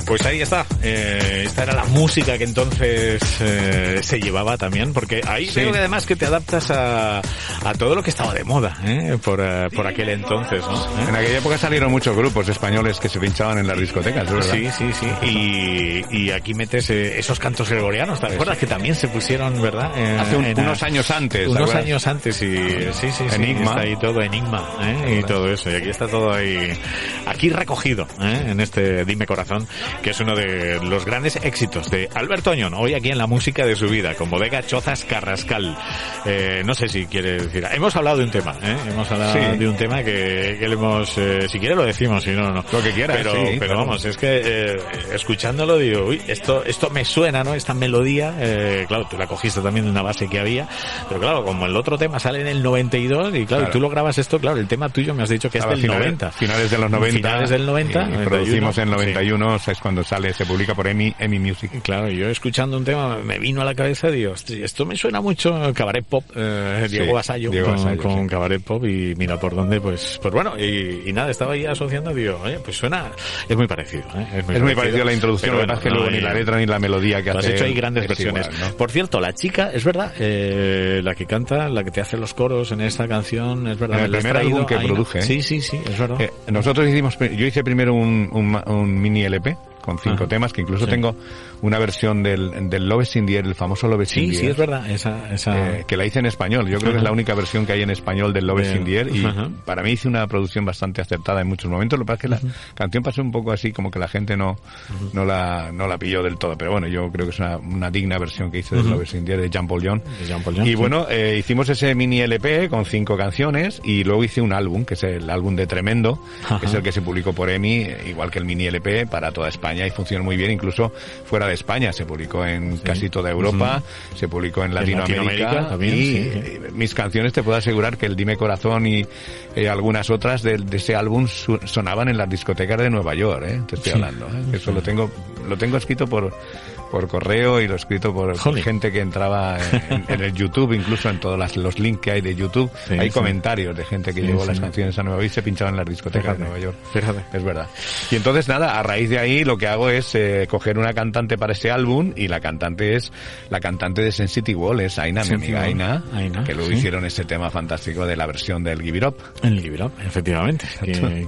Pues ahí está. Esta era la música que entonces se llevaba también, porque ahí sí. Veo que además que te adaptas a todo lo que estaba de moda, por aquel entonces, ¿no? En aquella época salieron muchos grupos españoles que se pinchaban en las discotecas, ¿verdad? Sí. Y aquí metes esos cantos gregorianos, ¿te acuerdas? Que también se pusieron, ¿verdad? Hace unos años antes. Unos años antes, y sí. Enigma. Está ahí todo, Enigma, y todo eso. Y aquí está todo ahí, aquí recogido, en este Dime Corazón. que es uno de los grandes éxitos de Alberto Oñón, hoy aquí en La Música de su Vida, con Bodega Chozas Carrascal. No sé si quiere decir... Hemos hablado de un tema, hemos hablado de un tema que le hemos... si quiere lo decimos, si no, no. Lo que quiera, pero vamos, es que escuchándolo digo, uy, esto me suena, ¿no? Esta melodía, claro, tú la cogiste también de una base que había, pero claro, como el otro tema sale en el 92 y claro, tú lo grabas esto, claro, el tema tuyo me has dicho que es del 90. Finales de los 90. Finales del 90. Y producimos en el 91, es cuando sale, se publica por EMI Music. Claro, yo escuchando un tema me vino a la cabeza, digo, esto me suena mucho Cabaret Pop, Diego Vasallo, con Cabaret Pop, y mira por dónde, pues bueno, y nada, estaba ahí asociando, digo, oye, pues suena, es muy parecido, es muy parecido a la introducción, lo que pasa es que luego ni la letra ni la melodía que hace. Has hecho ahí grandes versiones. Igual, ¿no? Por cierto, la chica, es verdad, la que canta, la que te hace los coros en esta canción, es verdad. En el primer álbum que produje. Sí, es verdad. Nosotros yo hice primero un mini LP con 5 temas, que incluso tengo una versión del Love is in the Air, el famoso Love is in the Air. Sí, es verdad, esa... que la hice en español. Yo creo que es la única versión que hay en español del Love is in the Air, y para mí hice una producción bastante acertada en muchos momentos. Lo que pasa es que la canción pasó un poco así, como que la gente no la pilló del todo, pero bueno, yo creo que es una digna versión que hice del Love is in the Air de Jean-Paul John. Y bueno, hicimos ese mini LP con 5 canciones, y luego hice un álbum, que es el álbum de Tremendo, que es el que se publicó por EMI, igual que el mini LP, para toda España, y funcionó muy bien, incluso fuera de España. Se publicó en casi toda Europa, se publicó en Latinoamérica también, y mis canciones, te puedo asegurar que el Dime Corazón y algunas otras de ese álbum sonaban en las discotecas de Nueva York, te estoy hablando. Eso lo tengo escrito por correo, y lo he escrito por gente que entraba en el YouTube, incluso en todos los links que hay de YouTube, hay comentarios de gente que llevó las canciones a Nueva York y se pinchaban en las discotecas de Nueva York. Es verdad. Y entonces nada, a raíz de ahí lo que hago es coger una cantante para ese álbum, y la cantante es la cantante de Sensitive Wall, es Aina, mi amiga Aina, que luego hicieron ese tema fantástico de la versión del Give It Up. El Give It Up, efectivamente,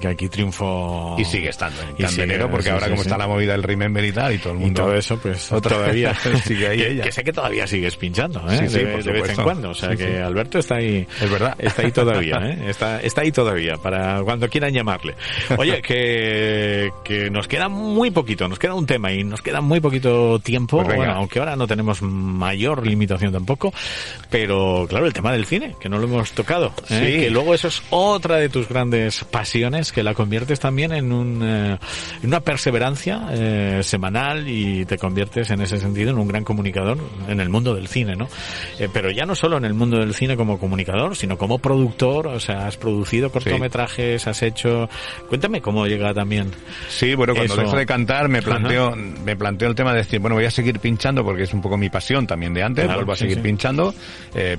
que aquí triunfó. Y sigue estando en Candelero, porque ahora como está la movida del Remember y tal, y todo el mundo... Y todo eso, pues todavía sigue ahí ella. Que sé que todavía sigues pinchando, de vez en cuando, o sea que Alberto está ahí, es verdad, está ahí todavía, está ahí todavía para cuando quieran llamarle. Oye, que nos queda muy poquito, nos queda un tema y nos queda muy poquito tiempo, pues bueno, aunque ahora no tenemos mayor limitación tampoco, pero claro, el tema del cine, que no lo hemos tocado, que luego eso es otra de tus grandes pasiones, que la conviertes también en una perseverancia semanal, y te conviertes en ese sentido en un gran comunicador en el mundo del cine, ¿no? Pero ya no solo en el mundo del cine como comunicador, sino como productor, o sea, has producido cortometrajes, has hecho... Cuéntame cómo llega también. Sí, bueno, cuando dejo de cantar me planteo el tema de decir, bueno, voy a seguir pinchando, porque es un poco mi pasión también de antes, vuelvo a seguir pinchando,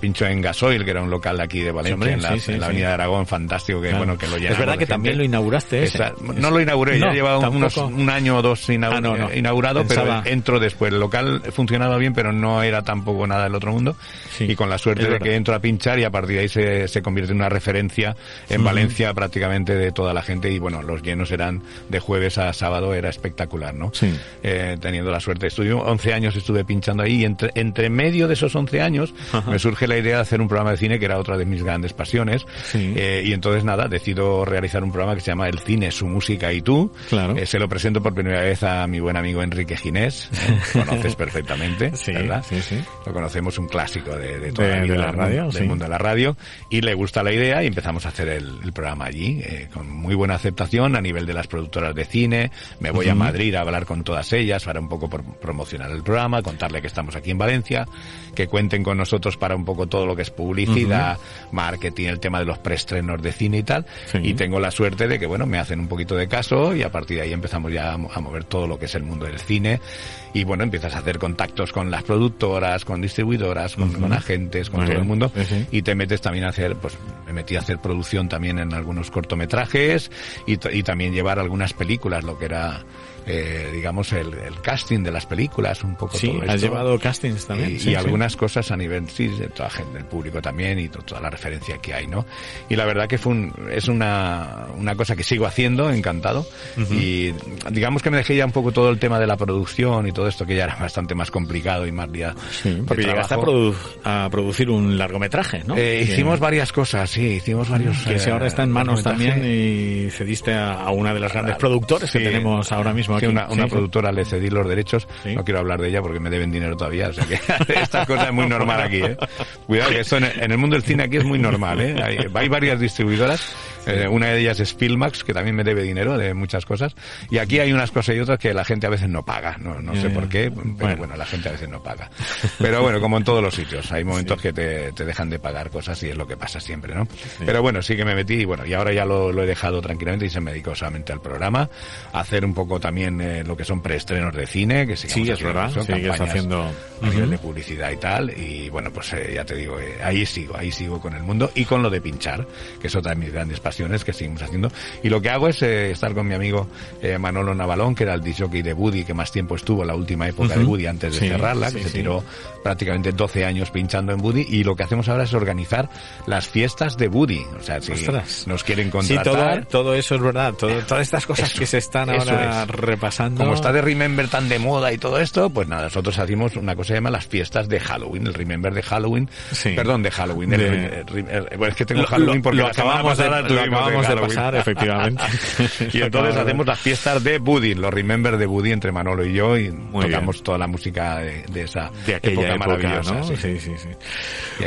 pincho en Gasoil, que era un local de aquí de Valencia, en la avenida de Aragón, fantástico, que bueno, que lo llenamos. Es verdad que también lo inauguraste no lo inauguré, ya llevaba un año o dos inaugurado, pero entro después. El local funcionaba bien, pero no era tampoco nada del otro mundo, y con la suerte de que entro a pinchar, y a partir de ahí se convierte en una referencia en Valencia prácticamente de toda la gente, y bueno, los llenos eran de jueves a sábado, era espectacular, ¿no? Teniendo la suerte. 11 años estuve pinchando ahí, y entre medio de esos 11 años me surge la idea de hacer un programa de cine, que era otra de mis grandes pasiones, y entonces nada, decido realizar un programa que se llama El Cine, Su Música y Tú. Se lo presento por primera vez a mi buen amigo Enrique Ginés, conoces perfectamente, ¿verdad? Lo conocemos, un clásico de toda la vida, de la radio, del mundo de la radio, y le gusta la idea, y empezamos a hacer el programa allí, con muy buena aceptación a nivel de las productoras de cine. Me voy a Madrid a hablar con todas ellas para un poco promocionar el programa, contarle que estamos aquí en Valencia, que cuenten con nosotros para un poco todo lo que es publicidad, marketing, el tema de los preestrenos de cine y tal, y tengo la suerte de que, bueno, me hacen un poquito de caso, y a partir de ahí empezamos ya a mover todo lo que es el mundo del cine, y bueno, empiezas a hacer contactos con las productoras, con distribuidoras, con agentes, con todo el mundo, y te metes también a hacer, pues me metí a hacer producción también en algunos cortometrajes, y también llevar algunas películas, lo que era digamos el casting de las películas, un poco todo esto. Has llevado castings también. Y algunas cosas a nivel, de toda gente, del público también, y toda la referencia que hay, ¿no? Y la verdad que es una cosa que sigo haciendo, encantado, y digamos que me dejé ya un poco todo el tema de la producción y todo esto que ya era bastante más complicado y más día. Sí, porque llegaste a producir un largometraje, ¿no? Hicimos varias cosas, sí, hicimos varios. Que si ahora está en manos también y cediste a una de las grandes productores que tenemos ahora mismo aquí. Sí, una productora le cedí los derechos, no quiero hablar de ella porque me deben dinero todavía, o sea que esta cosa es muy normal aquí, ¿eh? Cuidado que esto en el mundo del cine aquí es muy normal, ¿eh? Hay varias distribuidoras. Una de ellas es Filmax, que también me debe dinero de muchas cosas. Y aquí hay unas cosas y otras que la gente a veces no paga. No sé por qué, pero bueno, la gente a veces no paga. Pero bueno, como en todos los sitios, hay momentos que te dejan de pagar cosas y es lo que pasa siempre, ¿no? Sí. Pero bueno, sí que me metí y ahora ya lo he dejado tranquilamente y se me dedicó solamente al programa. A hacer un poco también lo que son preestrenos de cine, que sí, es verdad, sigues haciendo a nivel de publicidad y tal. Y bueno, pues ya te digo, ahí sigo con el mundo y con lo de pinchar, que es otra de mis grandes pasiones que seguimos haciendo, y lo que hago es estar con mi amigo Manolo Navalón, que era el disc jockey de Woody, que más tiempo estuvo, la última época de Woody antes de cerrarla, que se tiró prácticamente 12 años pinchando en Woody, y lo que hacemos ahora es organizar las fiestas de Woody, o sea, si nos quieren contratar. Sí, todo eso es verdad, todas estas cosas que se están ahora repasando. Como está de Remember tan de moda y todo esto, pues nada, nosotros hacemos una cosa que se llama las fiestas de Halloween, el Remember de Halloween, perdón, de Halloween, bueno, es que tengo Halloween porque la semana pasada acabamos de pasar, efectivamente. Y entonces hacemos las fiestas de Woody, los Remember de Woody entre Manolo y yo, y tocamos toda la música de esa de aquella época maravillosa, ¿no? Sí.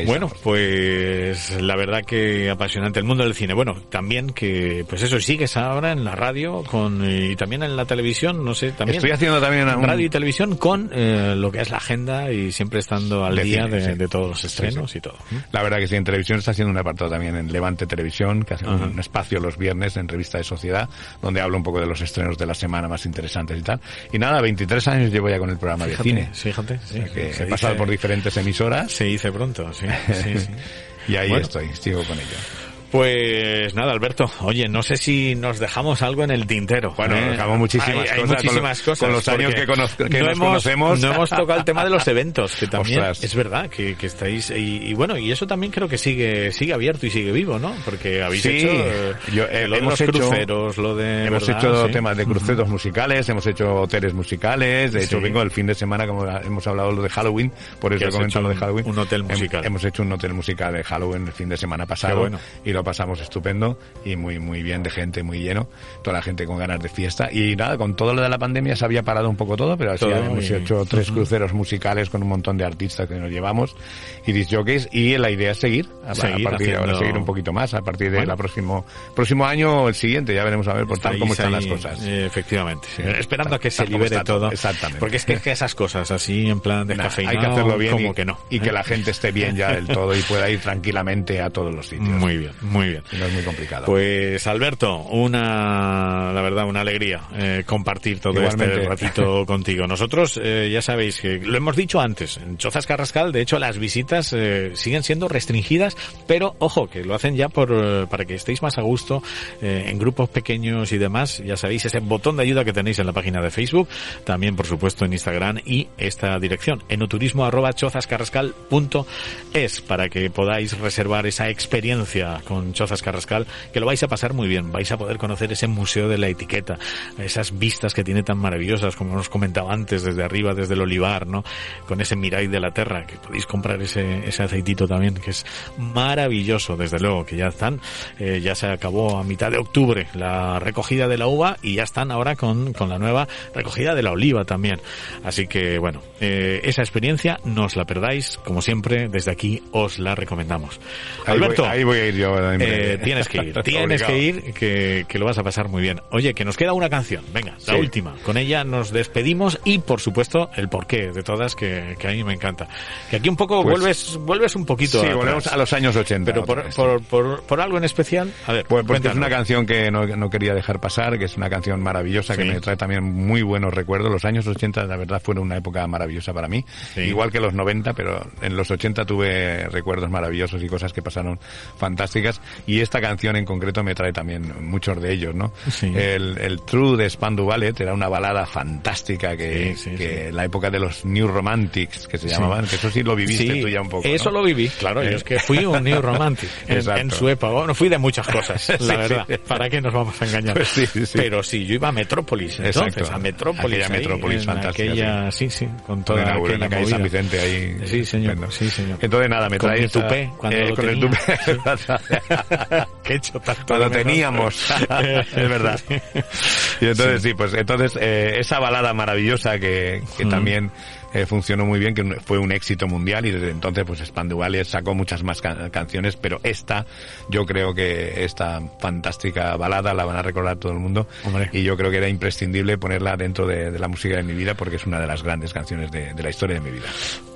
Bueno, pues la verdad que apasionante el mundo del cine. Bueno, también que, pues eso, sigues ahora en la radio y también en la televisión, no sé, también. Estoy haciendo también radio y televisión con lo que es la agenda y siempre estando al día de todos los estrenos y todo. La verdad que sí, en televisión está haciendo un apartado también en Levante Televisión, que hace un espacio los viernes en Revista de Sociedad, donde hablo un poco de los estrenos de la semana más interesantes y tal. Y nada, 23 años llevo ya con el programa de cine. Fíjate. Sí, que he pasado por diferentes emisoras. Se dice pronto, sí. Y ahí sigo con ello. Pues nada, Alberto, oye, no sé si nos dejamos algo en el tintero. Bueno, dejamos muchísimas cosas. Hay muchísimas cosas. Con los años que nos conocemos. No hemos tocado el tema de los eventos, que también es verdad que estáis... Y bueno, y eso también creo que sigue abierto y sigue vivo, ¿no? Porque habéis hecho lo de los cruceros, Hemos hecho temas de cruceros musicales, hemos hecho hoteles musicales, de hecho vengo el fin de semana, como hemos hablado lo de Halloween, por eso he comentado lo de Halloween. Un hotel musical. Hemos hecho un hotel musical de Halloween el fin de semana pasado. Bueno. Y lo pasamos estupendo y muy bien, de gente, muy lleno, toda la gente con ganas de fiesta. Y nada, con todo lo de la pandemia se había parado un poco todo, pero así hemos hecho 3 cruceros musicales con un montón de artistas que nos llevamos y disc jockeys, y la idea es seguir a partir de ahora, seguir un poquito más a partir del próximo año o el siguiente, ya veremos a ver por tal cómo están las cosas. Efectivamente, esperando a que se libere todo. Exactamente. Porque es que esas cosas así en plan descafeinado, hay que hacerlo bien como que no. Y que la gente esté bien ya del todo y pueda ir tranquilamente a todos los sitios. Muy bien. No es muy complicado. Pues Alberto, la verdad, una alegría compartir todo este ratito contigo. Nosotros, ya sabéis que lo hemos dicho antes, en Chozas Carrascal, de hecho las visitas siguen siendo restringidas, pero ojo, que lo hacen ya para que estéis más a gusto en grupos pequeños y demás. Ya sabéis, ese botón de ayuda que tenéis en la página de Facebook, también por supuesto en Instagram, y esta dirección, enoturismo@chozascarrascal.es, para que podáis reservar esa experiencia con Chozas Carrascal, que lo vais a pasar muy bien. Vais a poder conocer ese museo de la etiqueta, esas vistas que tiene tan maravillosas, como os comentaba antes, desde arriba, desde el olivar, ¿no? Con ese Mirai de la Terra, que podéis comprar ese aceitito también, que es maravilloso, desde luego, que ya están, ya se acabó a mitad de octubre la recogida de la uva y ya están ahora con la nueva recogida de la oliva también. Así que, bueno, esa experiencia no os la perdáis, como siempre, desde aquí os la recomendamos. Alberto, ahí voy a ir yo. Tienes que ir, que lo vas a pasar muy bien. Oye, que nos queda una canción, venga, la última. Con ella nos despedimos y, por supuesto, el porqué de todas, que a mí me encanta. Que aquí un poco vuelves un poquito. Sí, volvemos a los años 80. Pero por algo en especial, a ver, pues es una canción que no quería dejar pasar, que es una canción maravillosa, que me trae también muy buenos recuerdos. Los años 80, la verdad, fueron una época maravillosa para mí, igual que los 90, pero en los 80 tuve recuerdos maravillosos y cosas que pasaron fantásticas. temas, y esta canción en concreto me trae también muchos de ellos, ¿no? Sí. El True de Spandau Ballet era una balada fantástica que en la época de los New Romantics, que se llamaban, que eso sí lo viviste tú ya un poco, eso, ¿no? Lo viví, claro, yo es que fui un New Romantic en su época. Bueno, fui de muchas cosas, la verdad. ¿Para qué nos vamos a engañar? Pues sí. Pero sí, yo iba a Metrópolis, entonces, a Metrópolis. Aquella Metrópolis fantástica. Con toda aquella en la calle San Vicente ahí. Sí, señor. Sí, señor. Entonces nada, me trae con el tupé, con el tupé. Que he hecho tanto cuando teníamos. Es verdad. Y entonces esa balada maravillosa que también funcionó muy bien, que fue un éxito mundial, y desde entonces pues Spandau Ballet sacó muchas más canciones, pero yo creo que esta fantástica balada la van a recordar todo el mundo. Hombre. Y yo creo que era imprescindible ponerla dentro de la música de mi vida, porque es una de las grandes canciones de la historia de mi vida.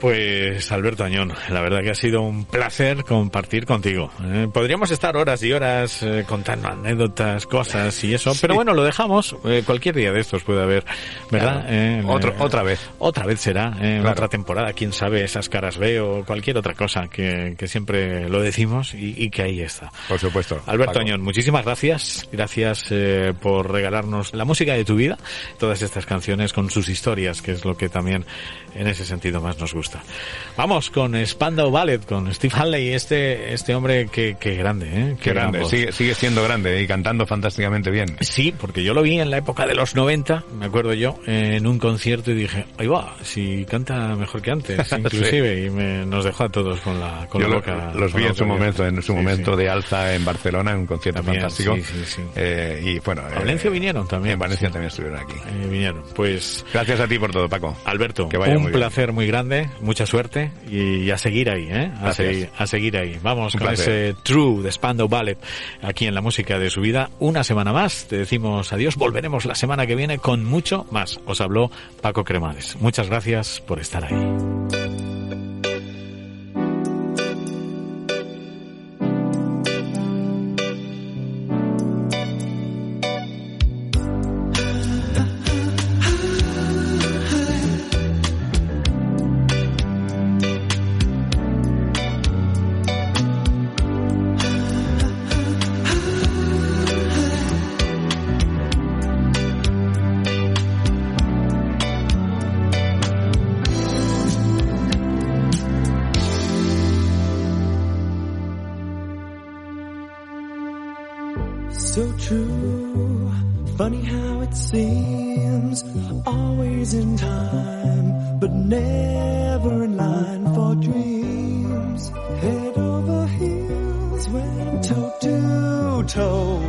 Pues Alberto Añón, la verdad que ha sido un placer compartir contigo. Podríamos estar horas y horas contando anécdotas, cosas y eso, pero bueno, lo dejamos. Cualquier día de estos puede haber, ¿verdad? Claro. Otra vez. Otra vez será, otra temporada, quién sabe, esas caras veo, o cualquier otra cosa que siempre lo decimos y que ahí está. Por supuesto. Alberto Añón, muchísimas gracias. Gracias por regalarnos la música de tu vida, todas estas canciones con sus historias, que es lo que también en ese sentido más nos gusta. Vamos con Spandau Ballet, con Steve Hanley, este hombre que grande, Qué grande, sigue siendo grande y cantando fantásticamente bien. Sí, porque yo lo vi en la época de los 90, me acuerdo yo, en un concierto, y dije, ahí va, si canta mejor que antes, inclusive, y nos dejó a todos con la boca. Los vi en su momento de alza en Barcelona, en un concierto también, fantástico. Sí. Y bueno, a Valencia vinieron también. En Valencia también estuvieron aquí. Vinieron, pues. Gracias a ti por todo, Paco. Alberto, un placer muy grande, mucha suerte, y a seguir ahí, a seguir ahí. Vamos con ese True de Spandau Ballet aquí en la música de su vida. Una semana más, te decimos adiós, volveremos la semana que viene con mucho más. Os habló Paco Cremades. Muchas gracias por estar ahí. So true, funny how it seems, always in time, but never in line for dreams. Head over heels, went toe to toe.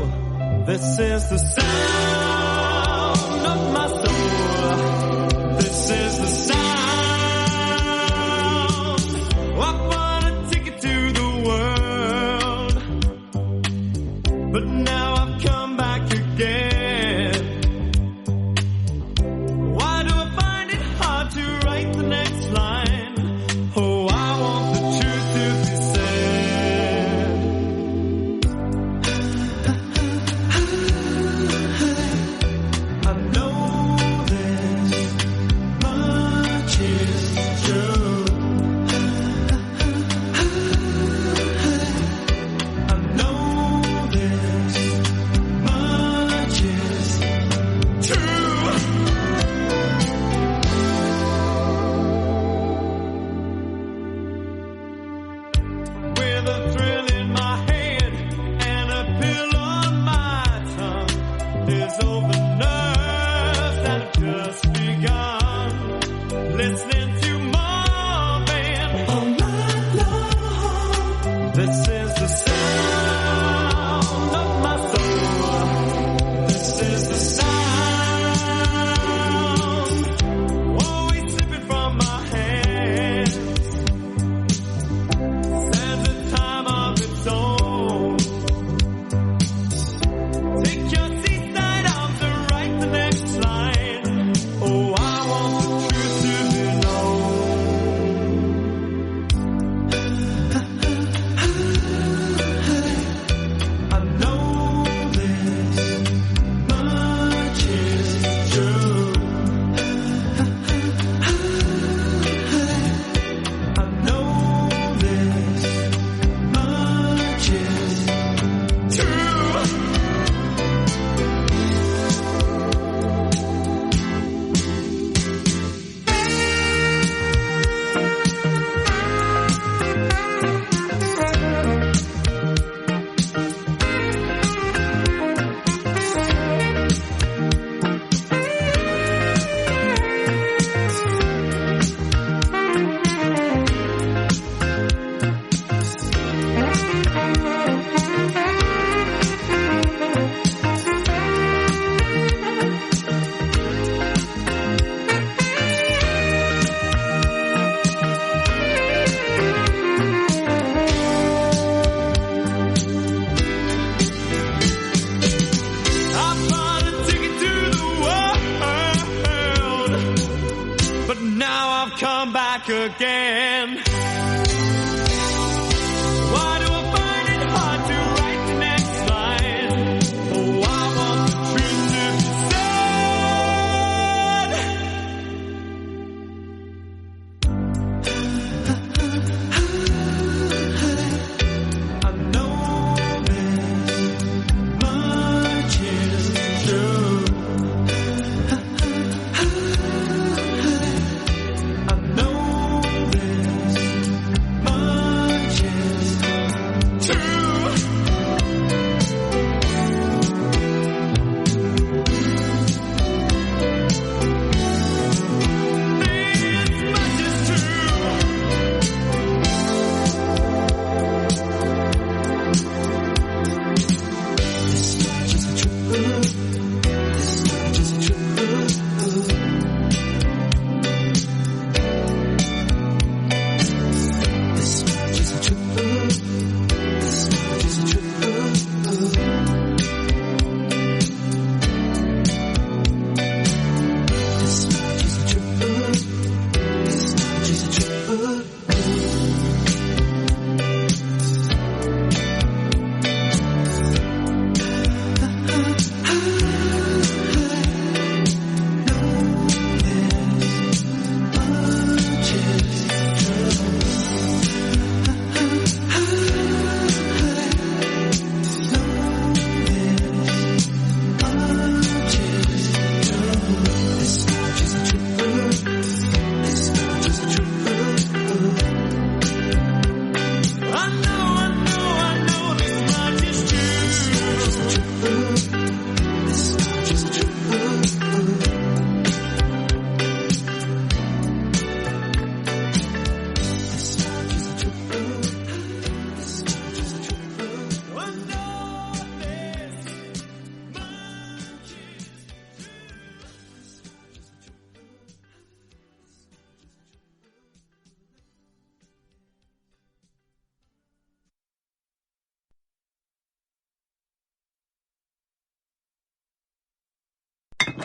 This is the sound of my soul. This is the sound. I bought a ticket to the world, but now I've come back again. Why do I find it hard to write the next line? Oh, I want the truth to be said. I know this much is true. I know this much is true. With a thrill in my head and a pill on my tongue, there's over nerves that have just begun. Listening to Marvin all night long. This is the sound of my soul. This is the sound, always slipping from my hands. There's a time of its own. Take your seaside arms and write the next line. Oh, I want the truth to be known. again. Why do I find it hard to write the next line? Oh, I want the truth to be said. I know this much is true.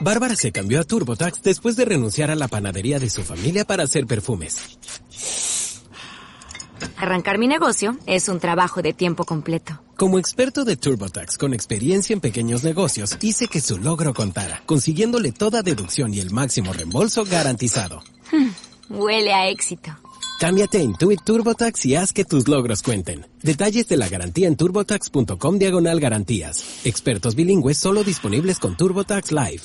Bárbara se cambió a TurboTax después de renunciar a la panadería de su familia para hacer perfumes. Arrancar mi negocio es un trabajo de tiempo completo. Como experto de TurboTax con experiencia en pequeños negocios, hice que su logro contara, consiguiéndole toda deducción y el máximo reembolso garantizado. Huele a éxito. Cámbiate a Intuit TurboTax y haz que tus logros cuenten. Detalles de la garantía en turbotax.com/garantías. Expertos bilingües solo disponibles con TurboTax Live.